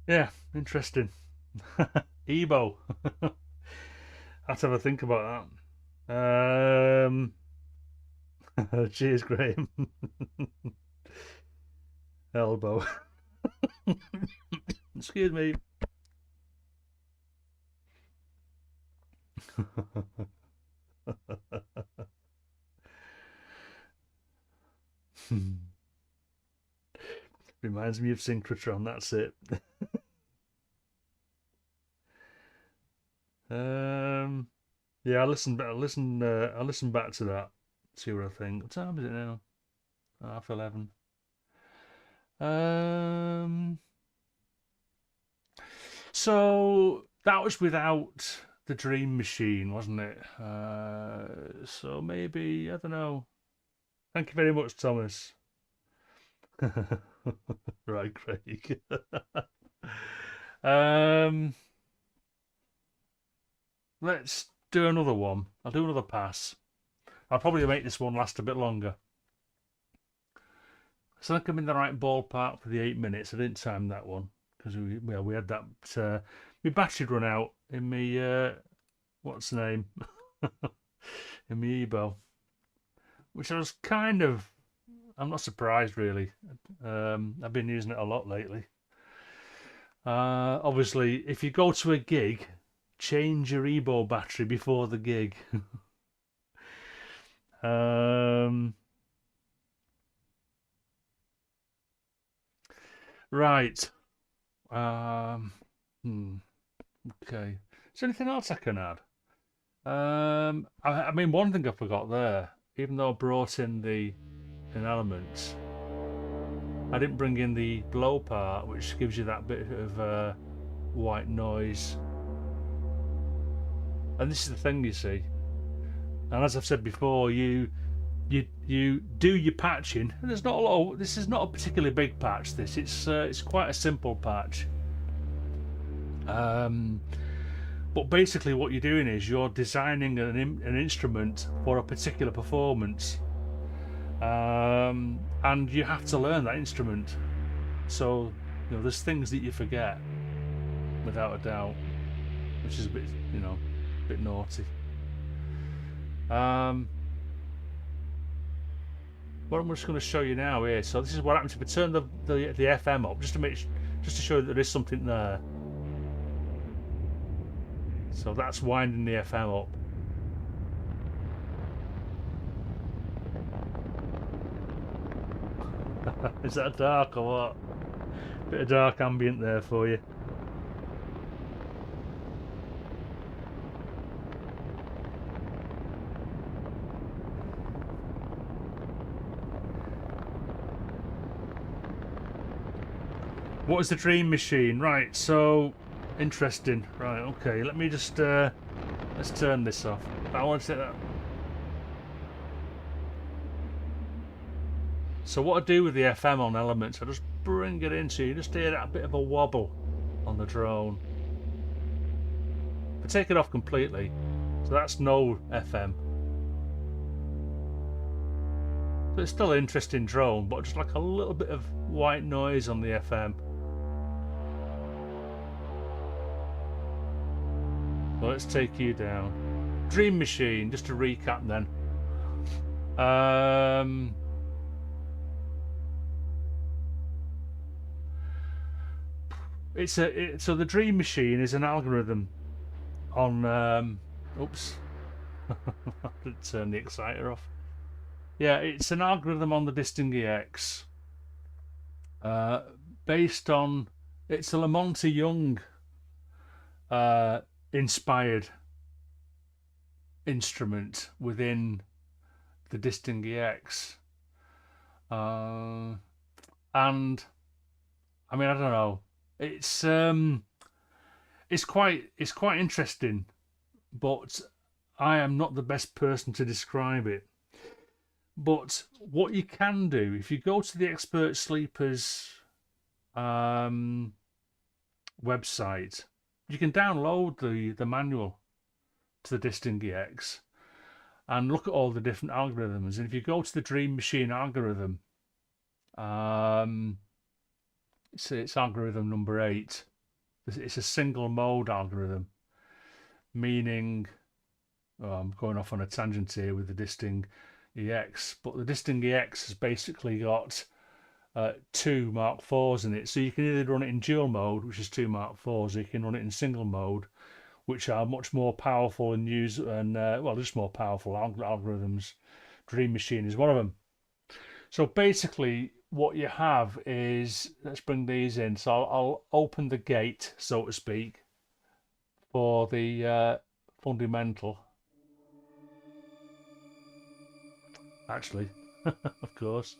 Yeah, interesting. Ebo. I have to have a think about that. Cheers, Graham. Elbow. Excuse me. Reminds me of synchrotron. That's it. Um, yeah, I listen. I listen. I listen back to that. See what I think. What time is it now? 11:30. Um, so that was without the Dream Machine, wasn't it? So maybe I don't know. Thank you very much, Thomas. Right, Craig. um, let's do another one. I'll do another pass. I'll probably make this one last a bit longer. So I think I'm in the right ballpark for the 8 minutes. I didn't time that one because we had that. My battery run out in me. What's the name? In my Ebo, which I was kind of. I'm not surprised really. I've been using it a lot lately. Obviously, if you go to a gig, change your Ebo battery before the gig. um, right. Um, hmm, okay. Is there anything else I can add? I mean, one thing I forgot there, even though I brought in the elements, I didn't bring in the blow part, which gives you that bit of white noise. And this is the thing, you see. And as I've said before, you do your patching. And there's not a lot. This is not a particularly big patch. It's quite a simple patch. But basically, what you're doing is you're designing an instrument for a particular performance, and you have to learn that instrument. So there's things that you forget, without a doubt, which is a bit a bit naughty. What I'm just going to show you now here. So this is what happens if I turn the FM up, just to show that there is something there. So that's winding the FM up. Is that dark or what? Bit of dark ambient there for you. What is the Dream Machine? Right, so interesting. Right, okay, let me just let's turn this off. I want to set that. So what I do with the FM on elements, I just bring it in so you just hear that bit of a wobble on the drone. If I take it off completely, so that's no FM. So it's still an interesting drone, but just like a little bit of white noise on the FM. So let's take you down. Dream Machine, just to recap then. So the Dream Machine is an algorithm on. Oops, I didn't turn the exciter off. Yeah, it's an algorithm on the Distinguy X, based on. It's a Lamont Young inspired instrument within the Distinguy X, and I mean I don't know. It's quite interesting, but I am not the best person to describe it. But what you can do if you go to the Expert Sleepers website, you can download the manual to the Distinguy X and look at all the different algorithms. And if you go to the Dream Machine algorithm, it's algorithm number 8. it's a single mode algorithm, meaning, I'm going off on a tangent here with the Disting EX, but the Disting EX has basically got two Mark IVs in it. So you can either run it in dual mode, which is two Mark IVs, or you can run it in single mode, which are much more powerful and just more powerful algorithms. Dream Machine is one of them. So basically, what you have is, let's bring these in. So I'll open the gate, so to speak, for the fundamental. Actually, of course,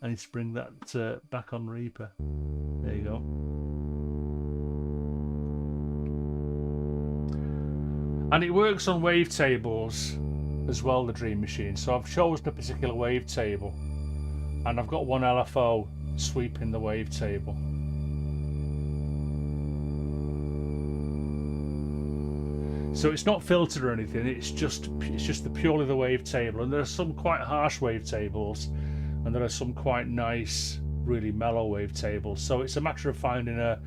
I need to bring that back on Reaper. There you go. And it works on wavetables as well, the Dream Machine. So I've chosen a particular wavetable, and I've got one LFO sweeping the wavetable. So it's not filtered or anything. It's just purely the wavetable. And there are some quite harsh wavetables, and there are some quite nice, really mellow wavetables. So it's a matter of finding a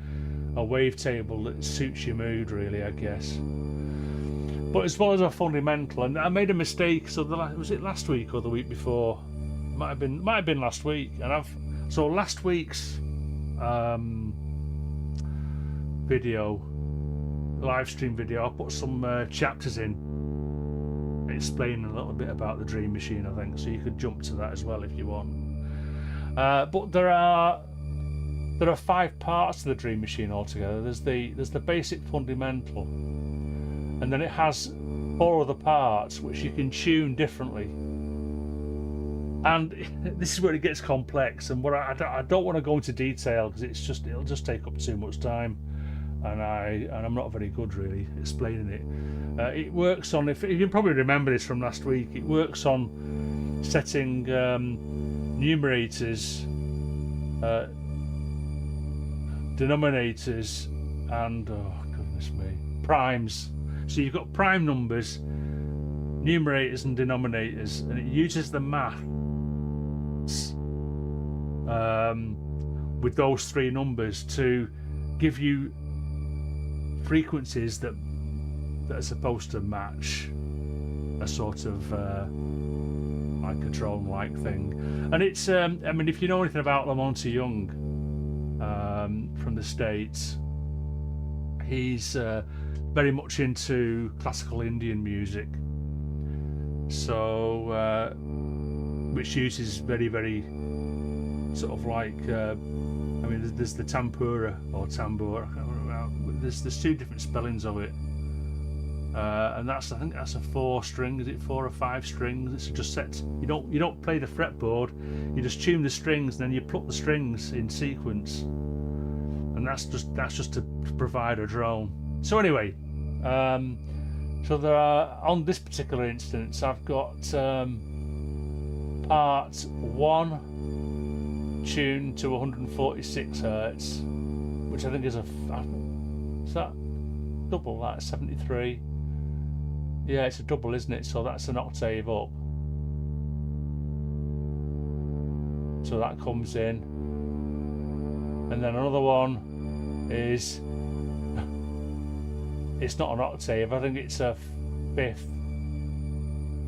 wavetable that suits your mood, really, I guess. But as well as a fundamental, and I made a mistake. So was it last week or the week before? Might have been last week. And so last week's live stream video, I put some chapters in explaining a little bit about the Dream Machine, I think. So you could jump to that as well if you want. But there are 5 parts to the Dream Machine altogether. There's the basic fundamental. And then it has 4 other parts which you can tune differently. And this is where it gets complex. And what I don't want to go into detail because it'll just take up too much time, and I'm not very good really explaining it. It works on, if you can probably remember this from last week, it works on setting numerators, denominators, and primes. So you've got prime numbers, numerators and denominators, and it uses the maths with those 3 numbers to give you frequencies that are supposed to match a sort of like a drone-like thing. And it's I mean, if you know anything about Lamonti Young from the States, he's very much into classical Indian music, so which uses very, very sort of like I mean, there's the tempura or tambur. I can't remember. There's 2 different spellings of it, and I think that's a 4 string. Is it 4 or 5 strings? It's just set. You don't play the fretboard. You just tune the strings, and then you pluck the strings in sequence, and that's just to provide a drone. So anyway, so there are, on this particular instance, I've got part 1 tuned to 146 hertz, which I think is that double? That's 73. Yeah, it's a double, isn't it? So that's an octave up. So that comes in, and then another one is, it's not an octave, I think it's a 5th.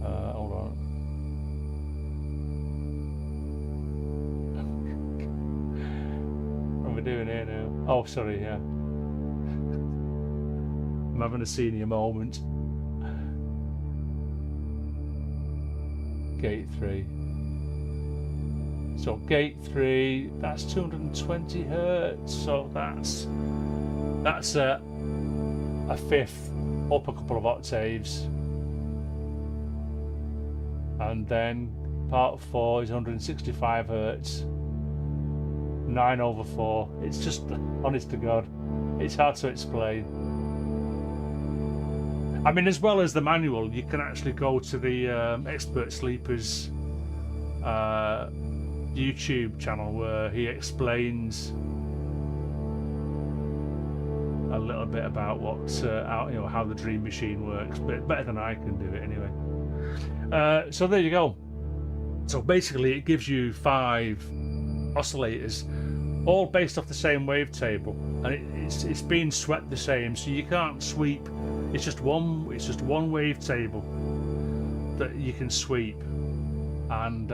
Hold on. What are we doing here now? Oh, sorry, yeah. I'm having a senior moment. Gate 3. So gate 3, that's 220 hertz. So that's a 5th up a couple of octaves, and then part 4 is 165 hertz, 9/4. It's just, honest to God, it's hard to explain. I mean, as well as the manual, you can actually go to the Expert Sleepers YouTube channel, where he explains a little bit about how the Dream Machine works, but better than I can do it anyway. So there you go. So basically, it gives you 5 oscillators, all based off the same wavetable. and it's being swept the same, so you can't sweep. It's just one wavetable that you can sweep, and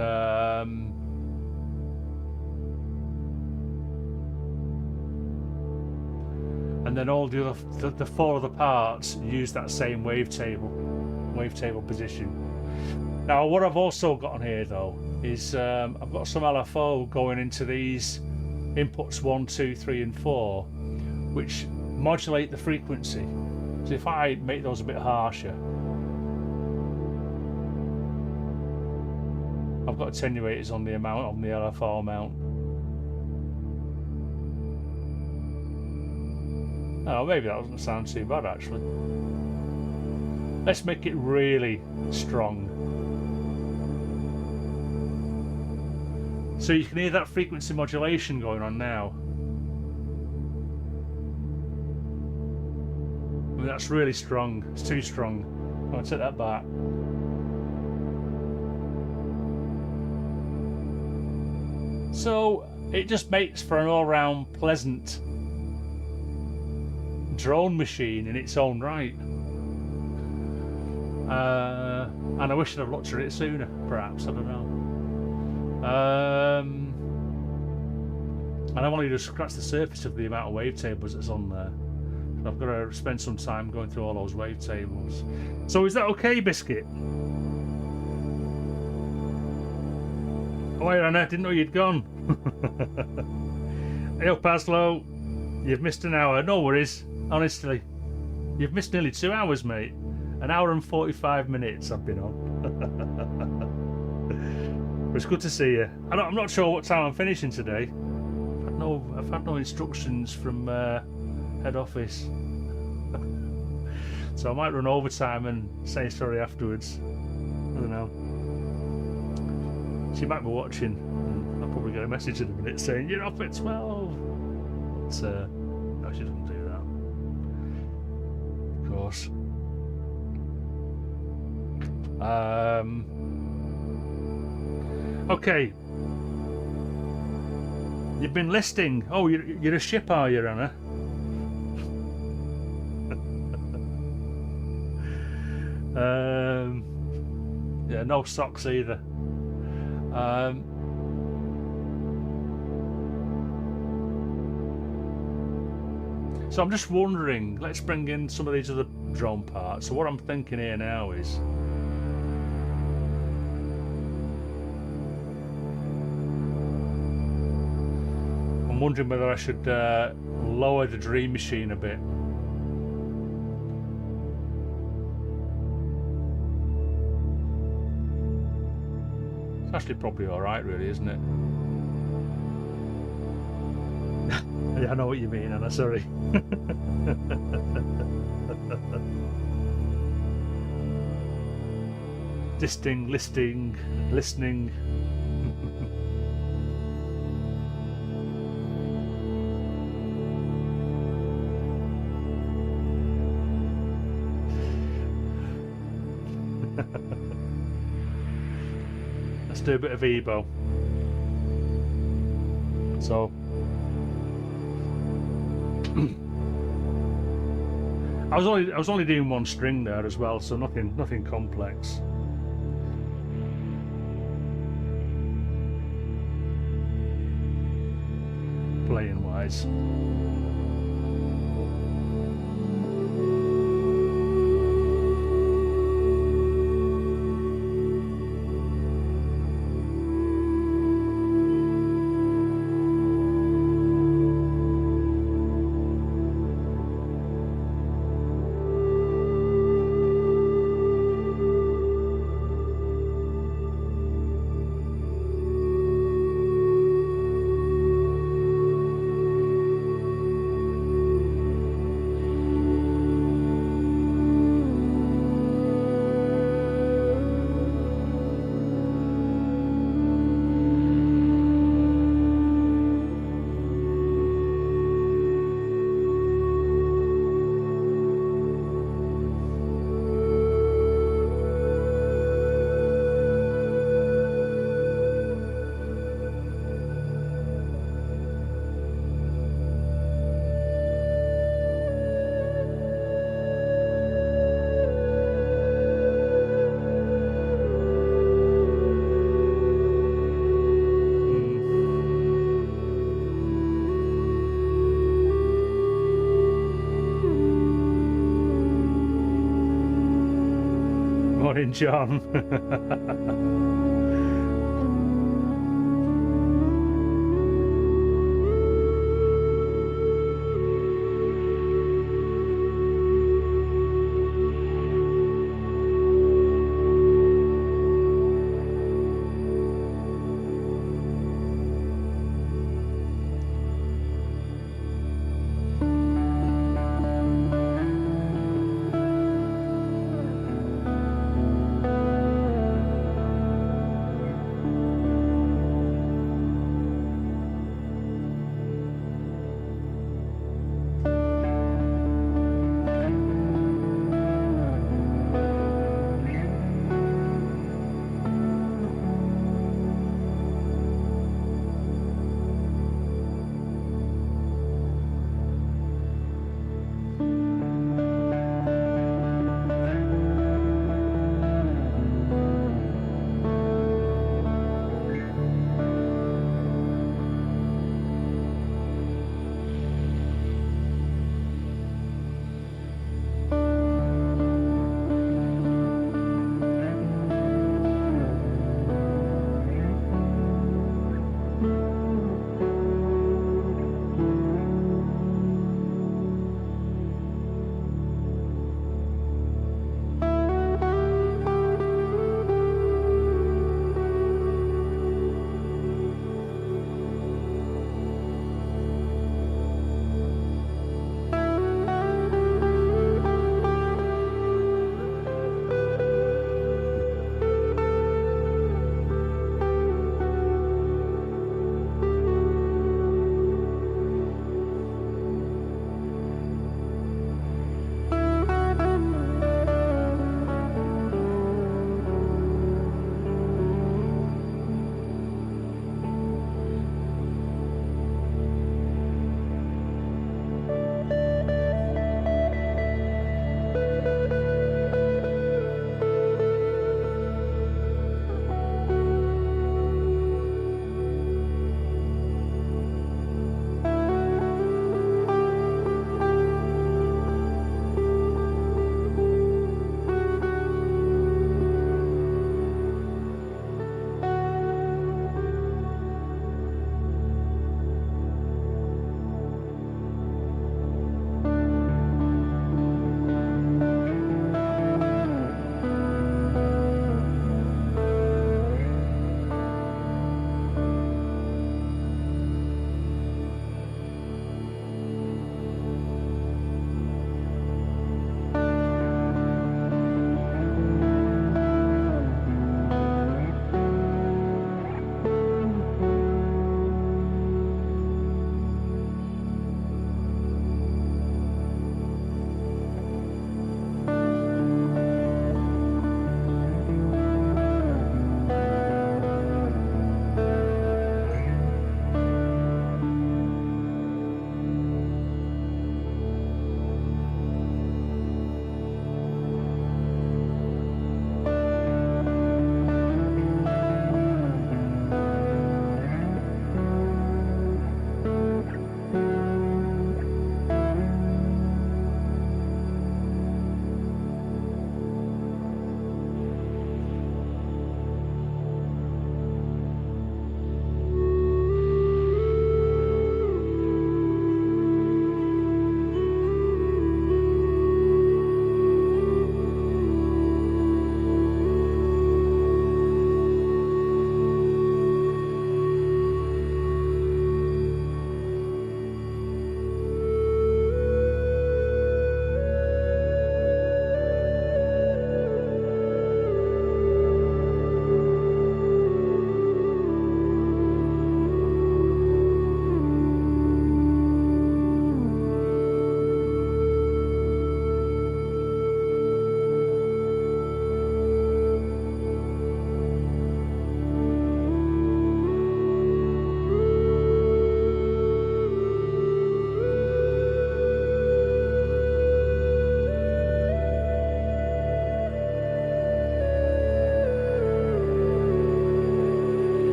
then all the other the 4 other parts use that same wavetable position. Now, what I've also got on here though is I've got some LFO going into these inputs 1, 2, 3 and 4, which modulate the frequency. So if I make those a bit harsher, I've got attenuators on the LFO amount. Oh, maybe that doesn't sound too bad actually. Let's make it really strong. So you can hear that frequency modulation going on now. I mean, that's really strong. It's too strong. I'm going to take that back. So it just makes for an all-round pleasant drone machine in its own right. And I wish I'd have looked at it sooner, perhaps, I don't know. And I've only just scratched the surface of the amount of wavetables that's on there. So I've got to spend some time going through all those wavetables. So is that okay, Biscuit? Oh, hey, Anna, didn't know you'd gone. Hey up, Paslow. You've missed an hour. No worries. Honestly, you've missed nearly 2 hours, mate. An hour and 45 minutes I've been on. But it's good to see you. I'm not sure what time I'm finishing today. I've had no instructions from head office. So I might run overtime and say sorry afterwards. I don't know. She might be watching, and I'll probably get a message in a minute saying you're off at 12. But no, she doesn't do that. Of course. Okay. You've been listing. Oh, you're a ship, are you, Anna? Yeah, no socks either. So I'm just wondering, let's bring in some of these other drone parts. So what I'm thinking here now is I'm wondering whether I should lower the Dream Machine a bit. It's actually probably alright really, isn't it? Yeah, I know what you mean, Anna, sorry. Listening. Let's do a bit of EBO. So I was only doing one string there as well, so nothing complex. Playing wise. Morning, John.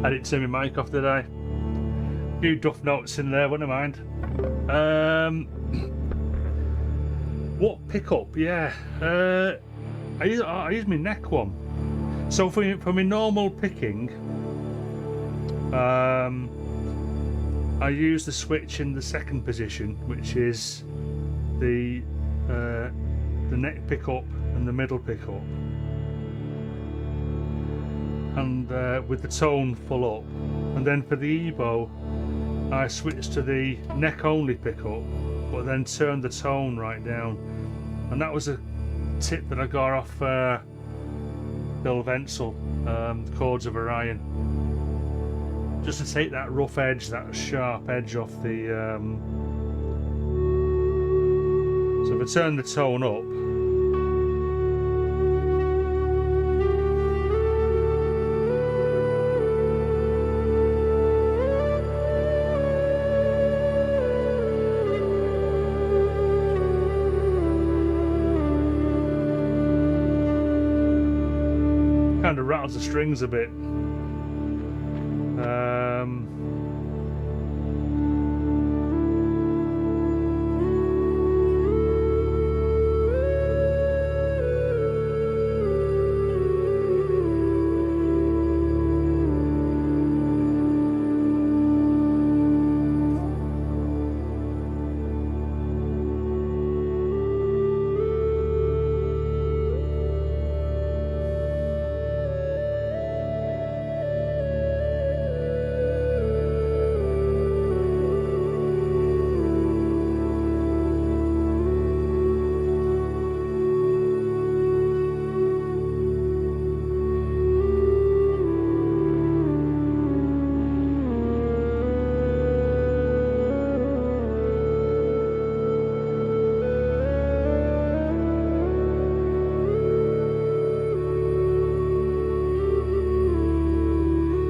I didn't turn my mic off, did I? A few duff notes in there, wouldn't mind. What pickup? Yeah. I use my neck one. So for my normal picking, I use the switch in the second position, which is the neck pickup and the middle pickup, and with the tone full up. And then for the Evo, I switch to the neck only pickup, but then turn the tone right down. And that was a tip that I got off Bill Wenzel, Chords of Orion, just to take that rough edge, that sharp edge off the. So if I turn the tone up, kind of rattles the strings a bit.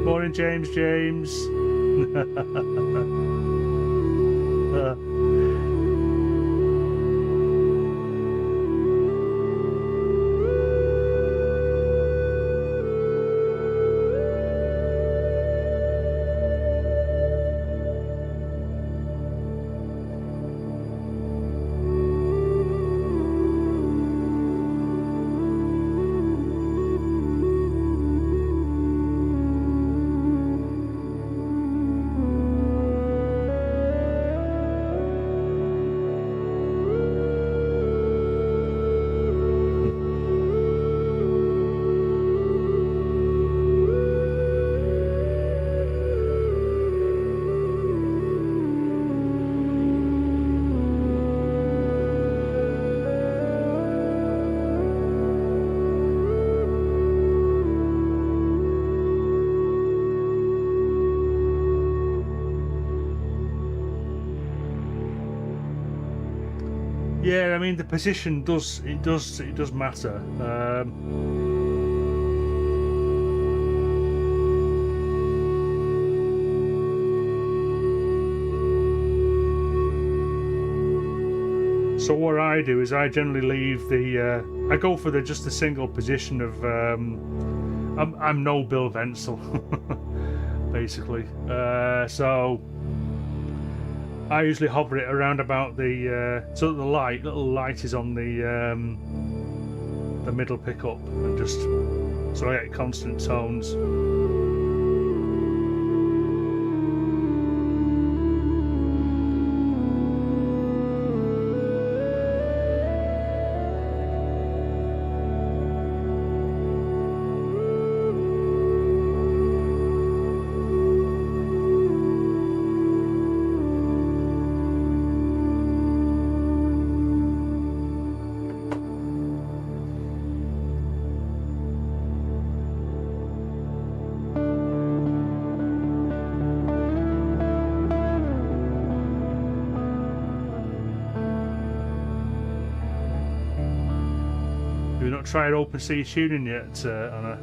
Morning, James. Yeah, I mean the position does matter. So what I do is I generally leave the I go for just the single position of I'm no Bill Wenzel basically, so I usually hover it around about the so that the little light is on the middle pickup, and just so I get constant tones. Have you not tried open C tuning yet, Anna?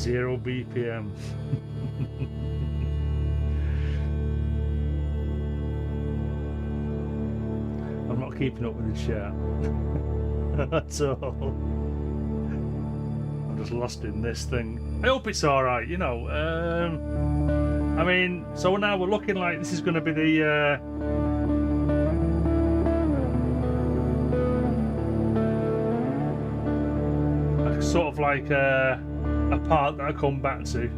0 BPM. I'm not keeping up with the chat. That's all. I'm just lost in this thing. I hope it's alright, you know. I mean, so now we're looking like this is going to be the sort of like a part that I come back to.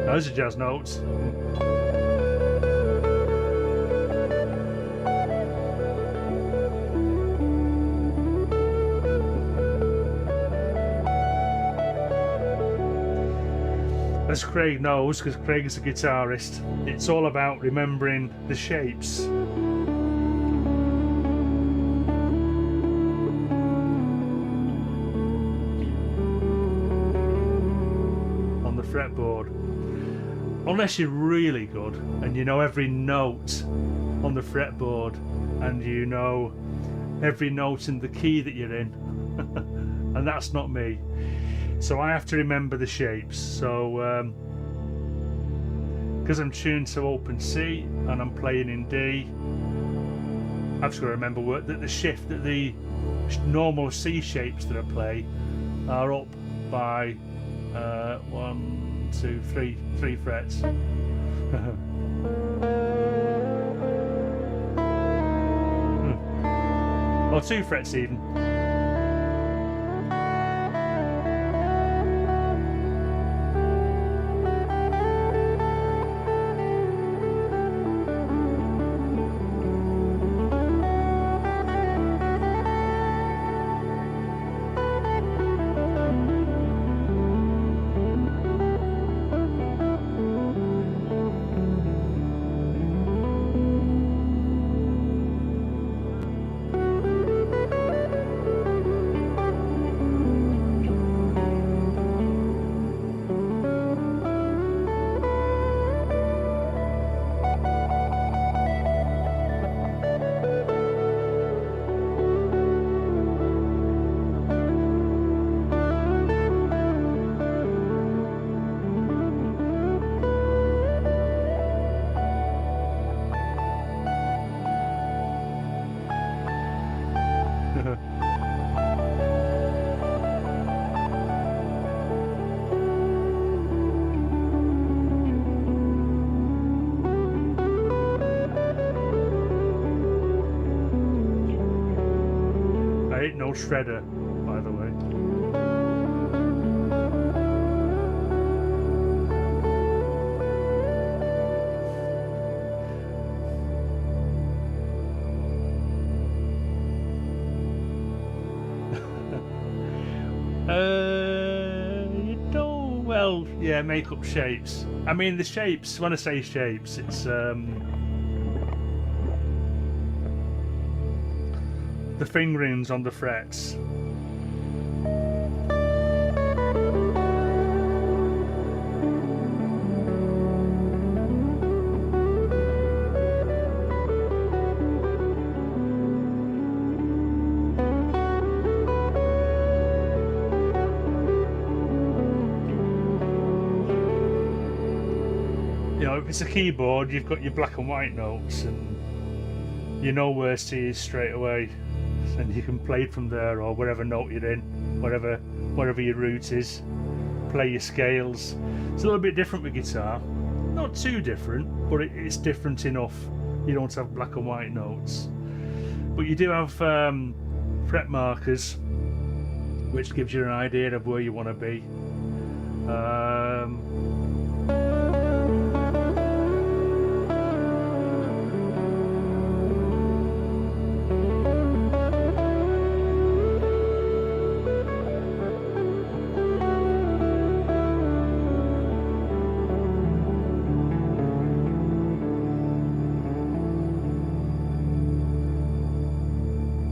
Those are jazz notes. As Craig knows, because Craig is a guitarist, it's all about remembering the shapes. On the fretboard. Unless you're really good and you know every note on the fretboard and you know every note in the key that you're in. And that's not me. So I have to remember the shapes. So because I'm tuned to open C and I'm playing in D, I've just got to remember that the shift, that the normal C shapes that I play are up by 1, 2, 3 frets. Or 2 frets even. No shredder, by the way. You don't, well, yeah, make up shapes. I mean, the shapes, when I say shapes, it's the fingerings on the frets. You know, if it's a keyboard, you've got your black and white notes and you know where C is straight away. And you can play from there, or wherever note you're in, wherever your root is, play your scales. It's a little bit different with guitar. not too different, but it's different enough. You don't have black and white notes, but you do have fret markers, which gives you an idea of where you want to be.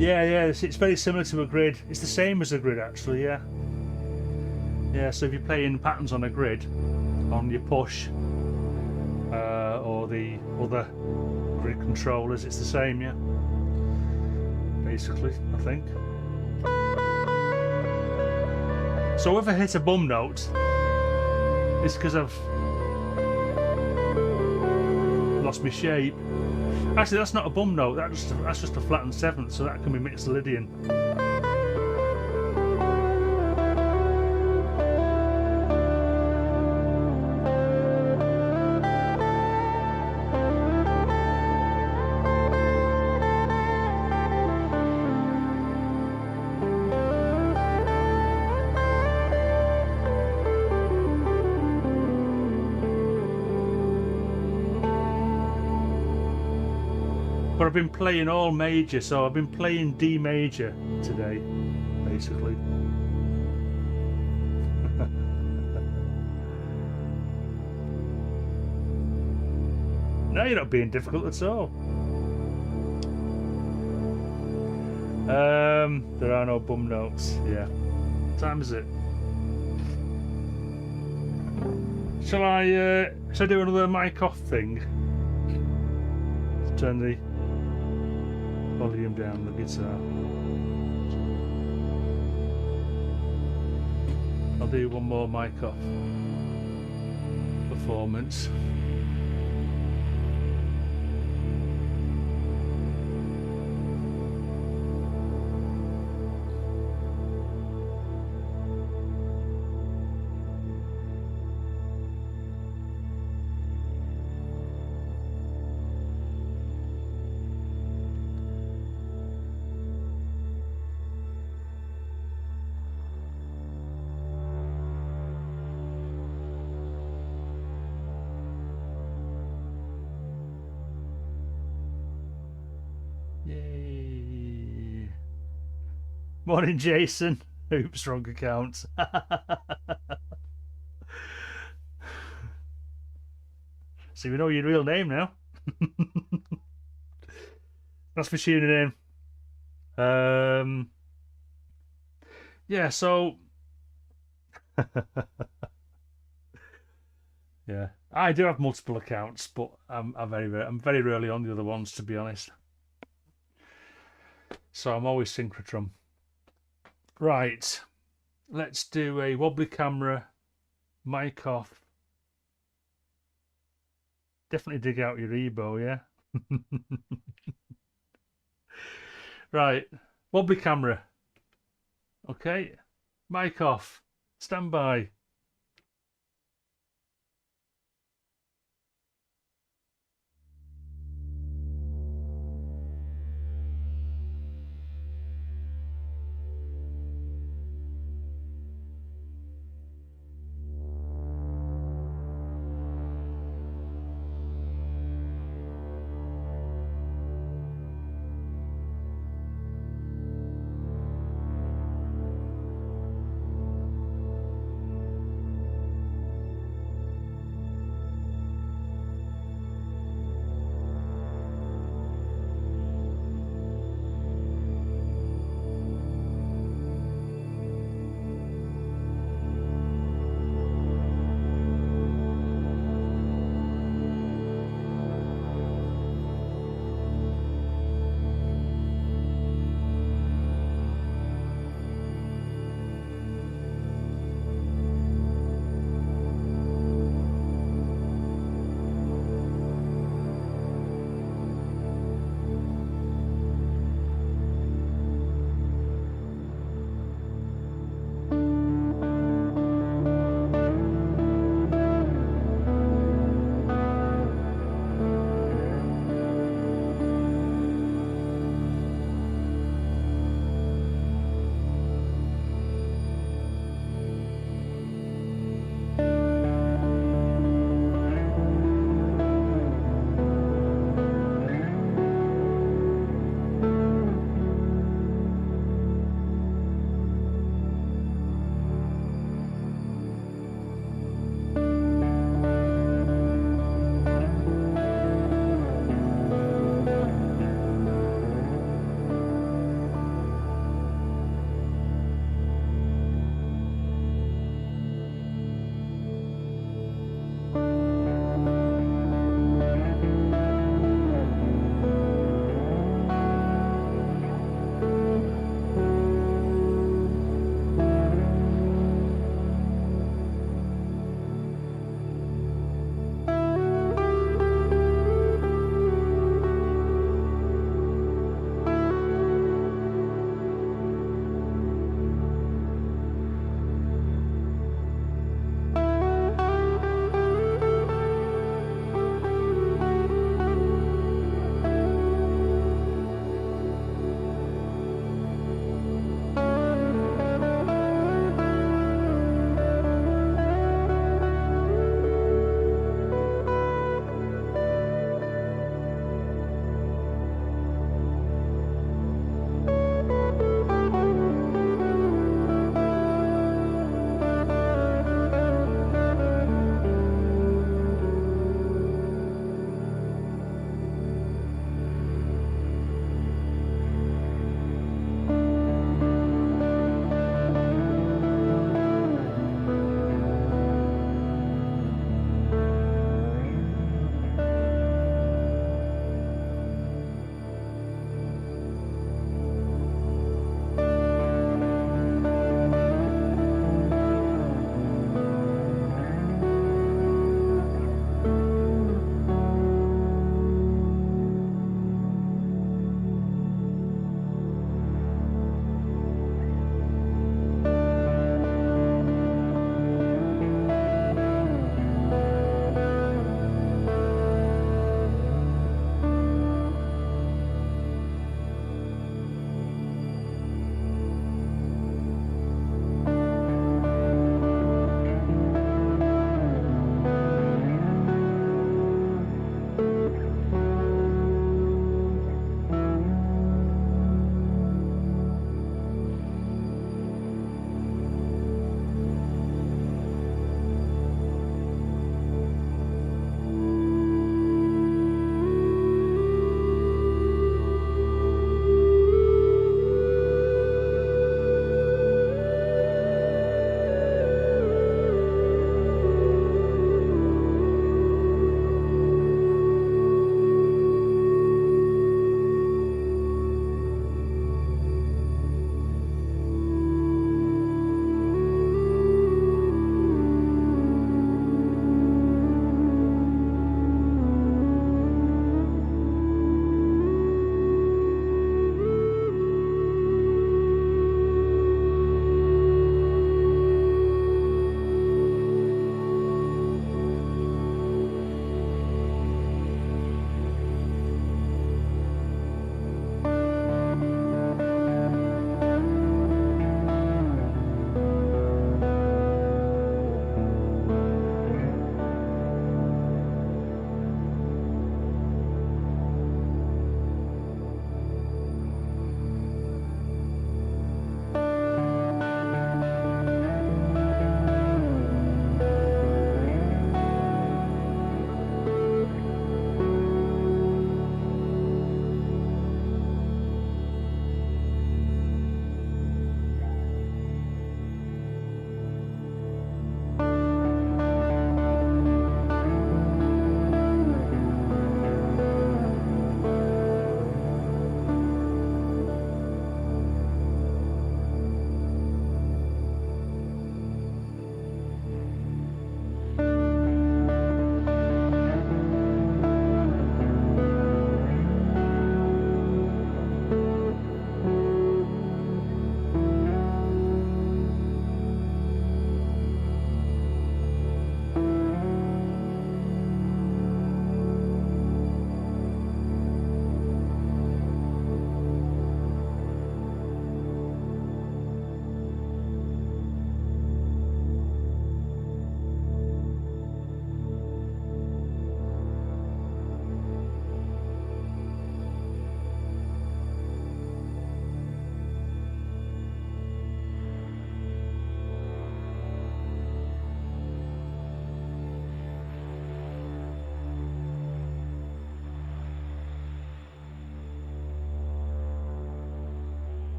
Yeah, it's very similar to a grid. It's the same as a grid actually, yeah. Yeah, so if you're playing patterns on a grid, on your push, or the other grid controllers, it's the same, yeah. Basically, I think. So if I hit a bum note, it's because I've lost my shape. Actually, that's not a bum note, that's just a flattened seventh, so that can be Mixolydian. But I've been playing all major, so I've been playing D major today, basically. No, you're not being difficult at all. There are no bum notes, yeah. What time is it? Shall I do another mic off thing? Let's turn the volume down the guitar. I'll do one more mic off performance. Yay. Morning, Jason. Oops, wrong account. So we know your real name now. Thanks for tuning in. Yeah, so yeah, I do have multiple accounts, but I'm very rarely on the other ones, to be honest. So I'm always synchrotron. Right, let's do a wobbly camera, mic off. Definitely dig out your Ebo, yeah. Right, wobbly camera. Okay, mic off. Stand by.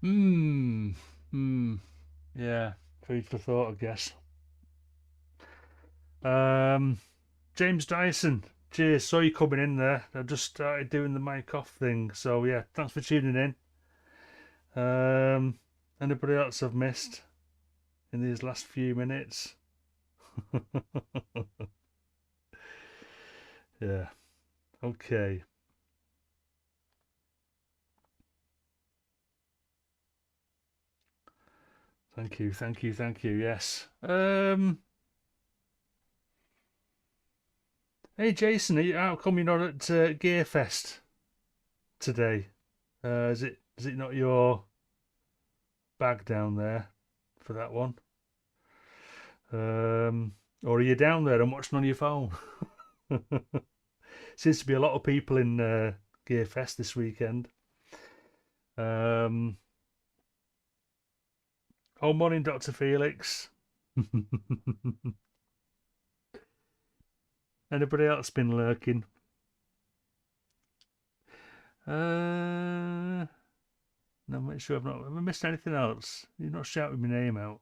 Hmm. Hmm. Yeah. Food for thought, I guess. Um, James Dyson. Cheers. Saw you coming in there. I just started doing the mic off thing. So yeah, thanks for tuning in. Anybody else I've missed in these last few minutes? Yeah. Okay. Thank you. Thank you. Thank you. Yes. Hey Jason, how come you're not at Gearfest today? Is it not your bag down there for that one? Or are you down there and watching on your phone? Seems to be a lot of people in Gearfest this weekend. Um, oh, morning, Dr. Felix. Anybody else been lurking? No, I'm not sure. Have I missed anything else? You're not shouting my name out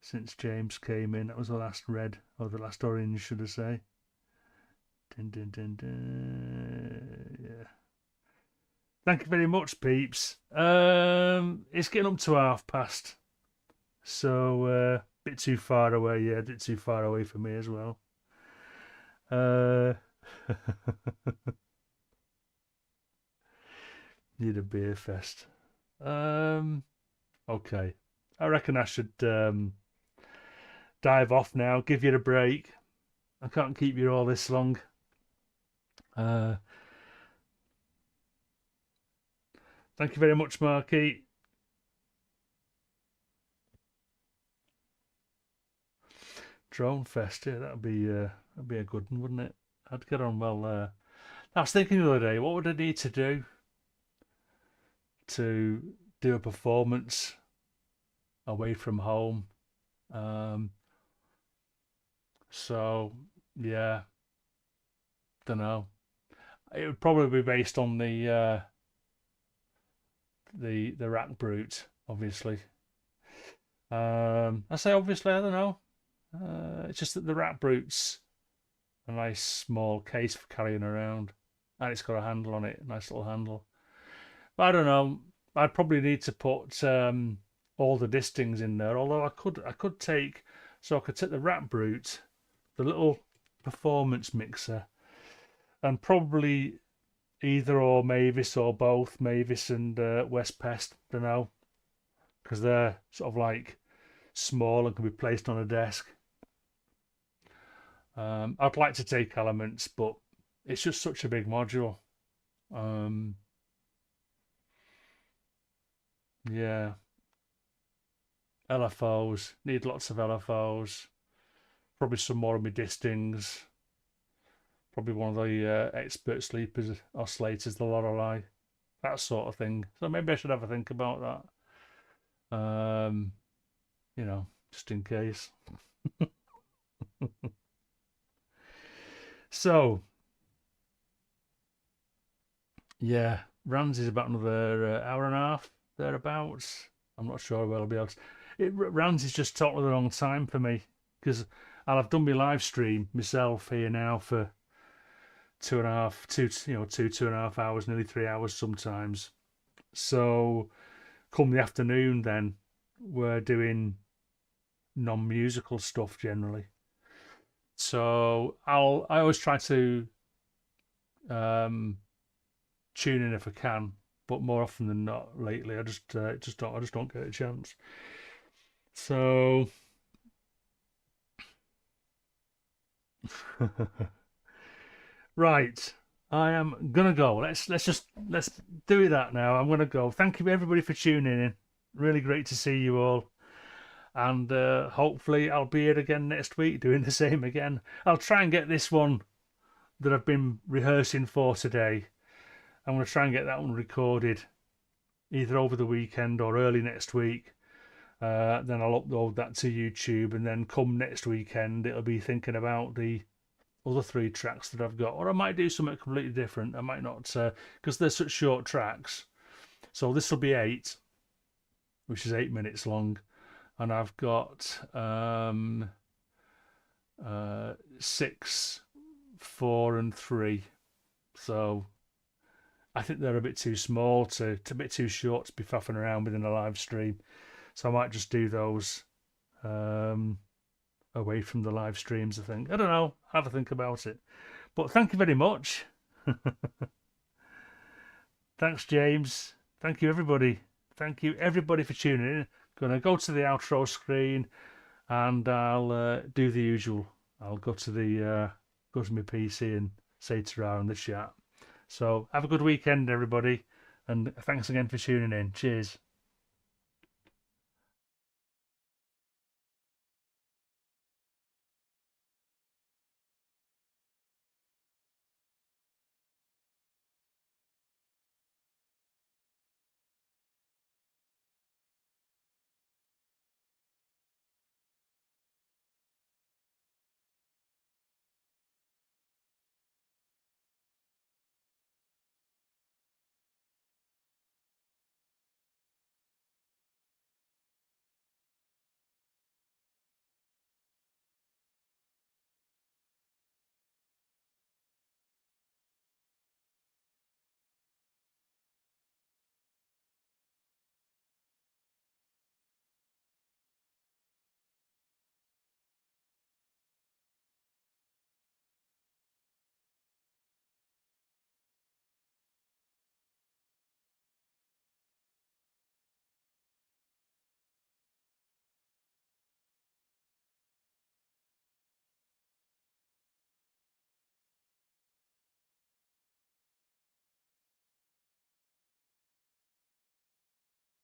since James came in. That was the last red, or the last orange, should I say? Dun, dun, dun, dun. Yeah. Thank you very much, peeps. It's getting up to 1:30, so a bit too far away. Yeah, a bit too far away for me as well. Uh, need a beer fest. Okay. I reckon I should dive off now. Give you a break. I can't keep you all this long. Uh, Thank you very much, Marky. Drone Fest, yeah, that'd be a good one, wouldn't it? I'd get on well there. I was thinking the other day, what would I need to do a performance away from home? Um, so yeah, don't know. It would probably be based on the rack brute, obviously. I say obviously, I don't know. It's just that the rat brute's a nice small case for carrying around, and it's got a handle on it, a nice little handle. But I don't know. I'd probably need to put all the distings in there. Although I could take, so I could take the rat brute, the little performance mixer, and probably either or Mavis or both Mavis and West Pest. Don't know, because they're sort of like small and can be placed on a desk. I'd like to take Elements, but it's just such a big module. Um, yeah, LFOs, need lots of LFOs. Probably some more of my distings. Probably one of the expert sleepers oscillators, the Lorelei, that sort of thing. So maybe I should have a think about that. Just in case. So yeah, Rans is about another hour and a half thereabouts. I'm not sure where I'll be able to. Rans is just totally the wrong time for me because I'll have done my live stream myself here now for 2.5, 2.5 hours, nearly 3 hours sometimes. So come the afternoon, then we're doing non-musical stuff generally. So I always try to um, tune in if I can, but more often than not lately, I just don't get a chance. So right, I am gonna go. Let's do that now. I'm gonna go. Thank you everybody for tuning in. Really great to see you all, and hopefully I'll be here again next week doing the same again. I'll try and get this one that I've been rehearsing for today. I'm gonna try and get that one recorded either over the weekend or early next week. Then I'll upload that to YouTube, and then come next weekend, it'll be thinking about the other 3 tracks that I've got, or I might do something completely different. I might not, because they're such short tracks. So this will be 8, which is 8 minutes long, and I've got 6, 4, and 3. So I think they're a bit too small a bit too short to be faffing around within a live stream. So I might just do those away from the live streams, I think. I don't know. Have a think about it. But thank you very much. Thanks, James. Thank you, everybody. Thank you, everybody, for tuning in. Going to go to the outro screen, and I'll do the usual. I'll go to my PC and say ta-ra in the chat. So have a good weekend, everybody, and thanks again for tuning in. Cheers.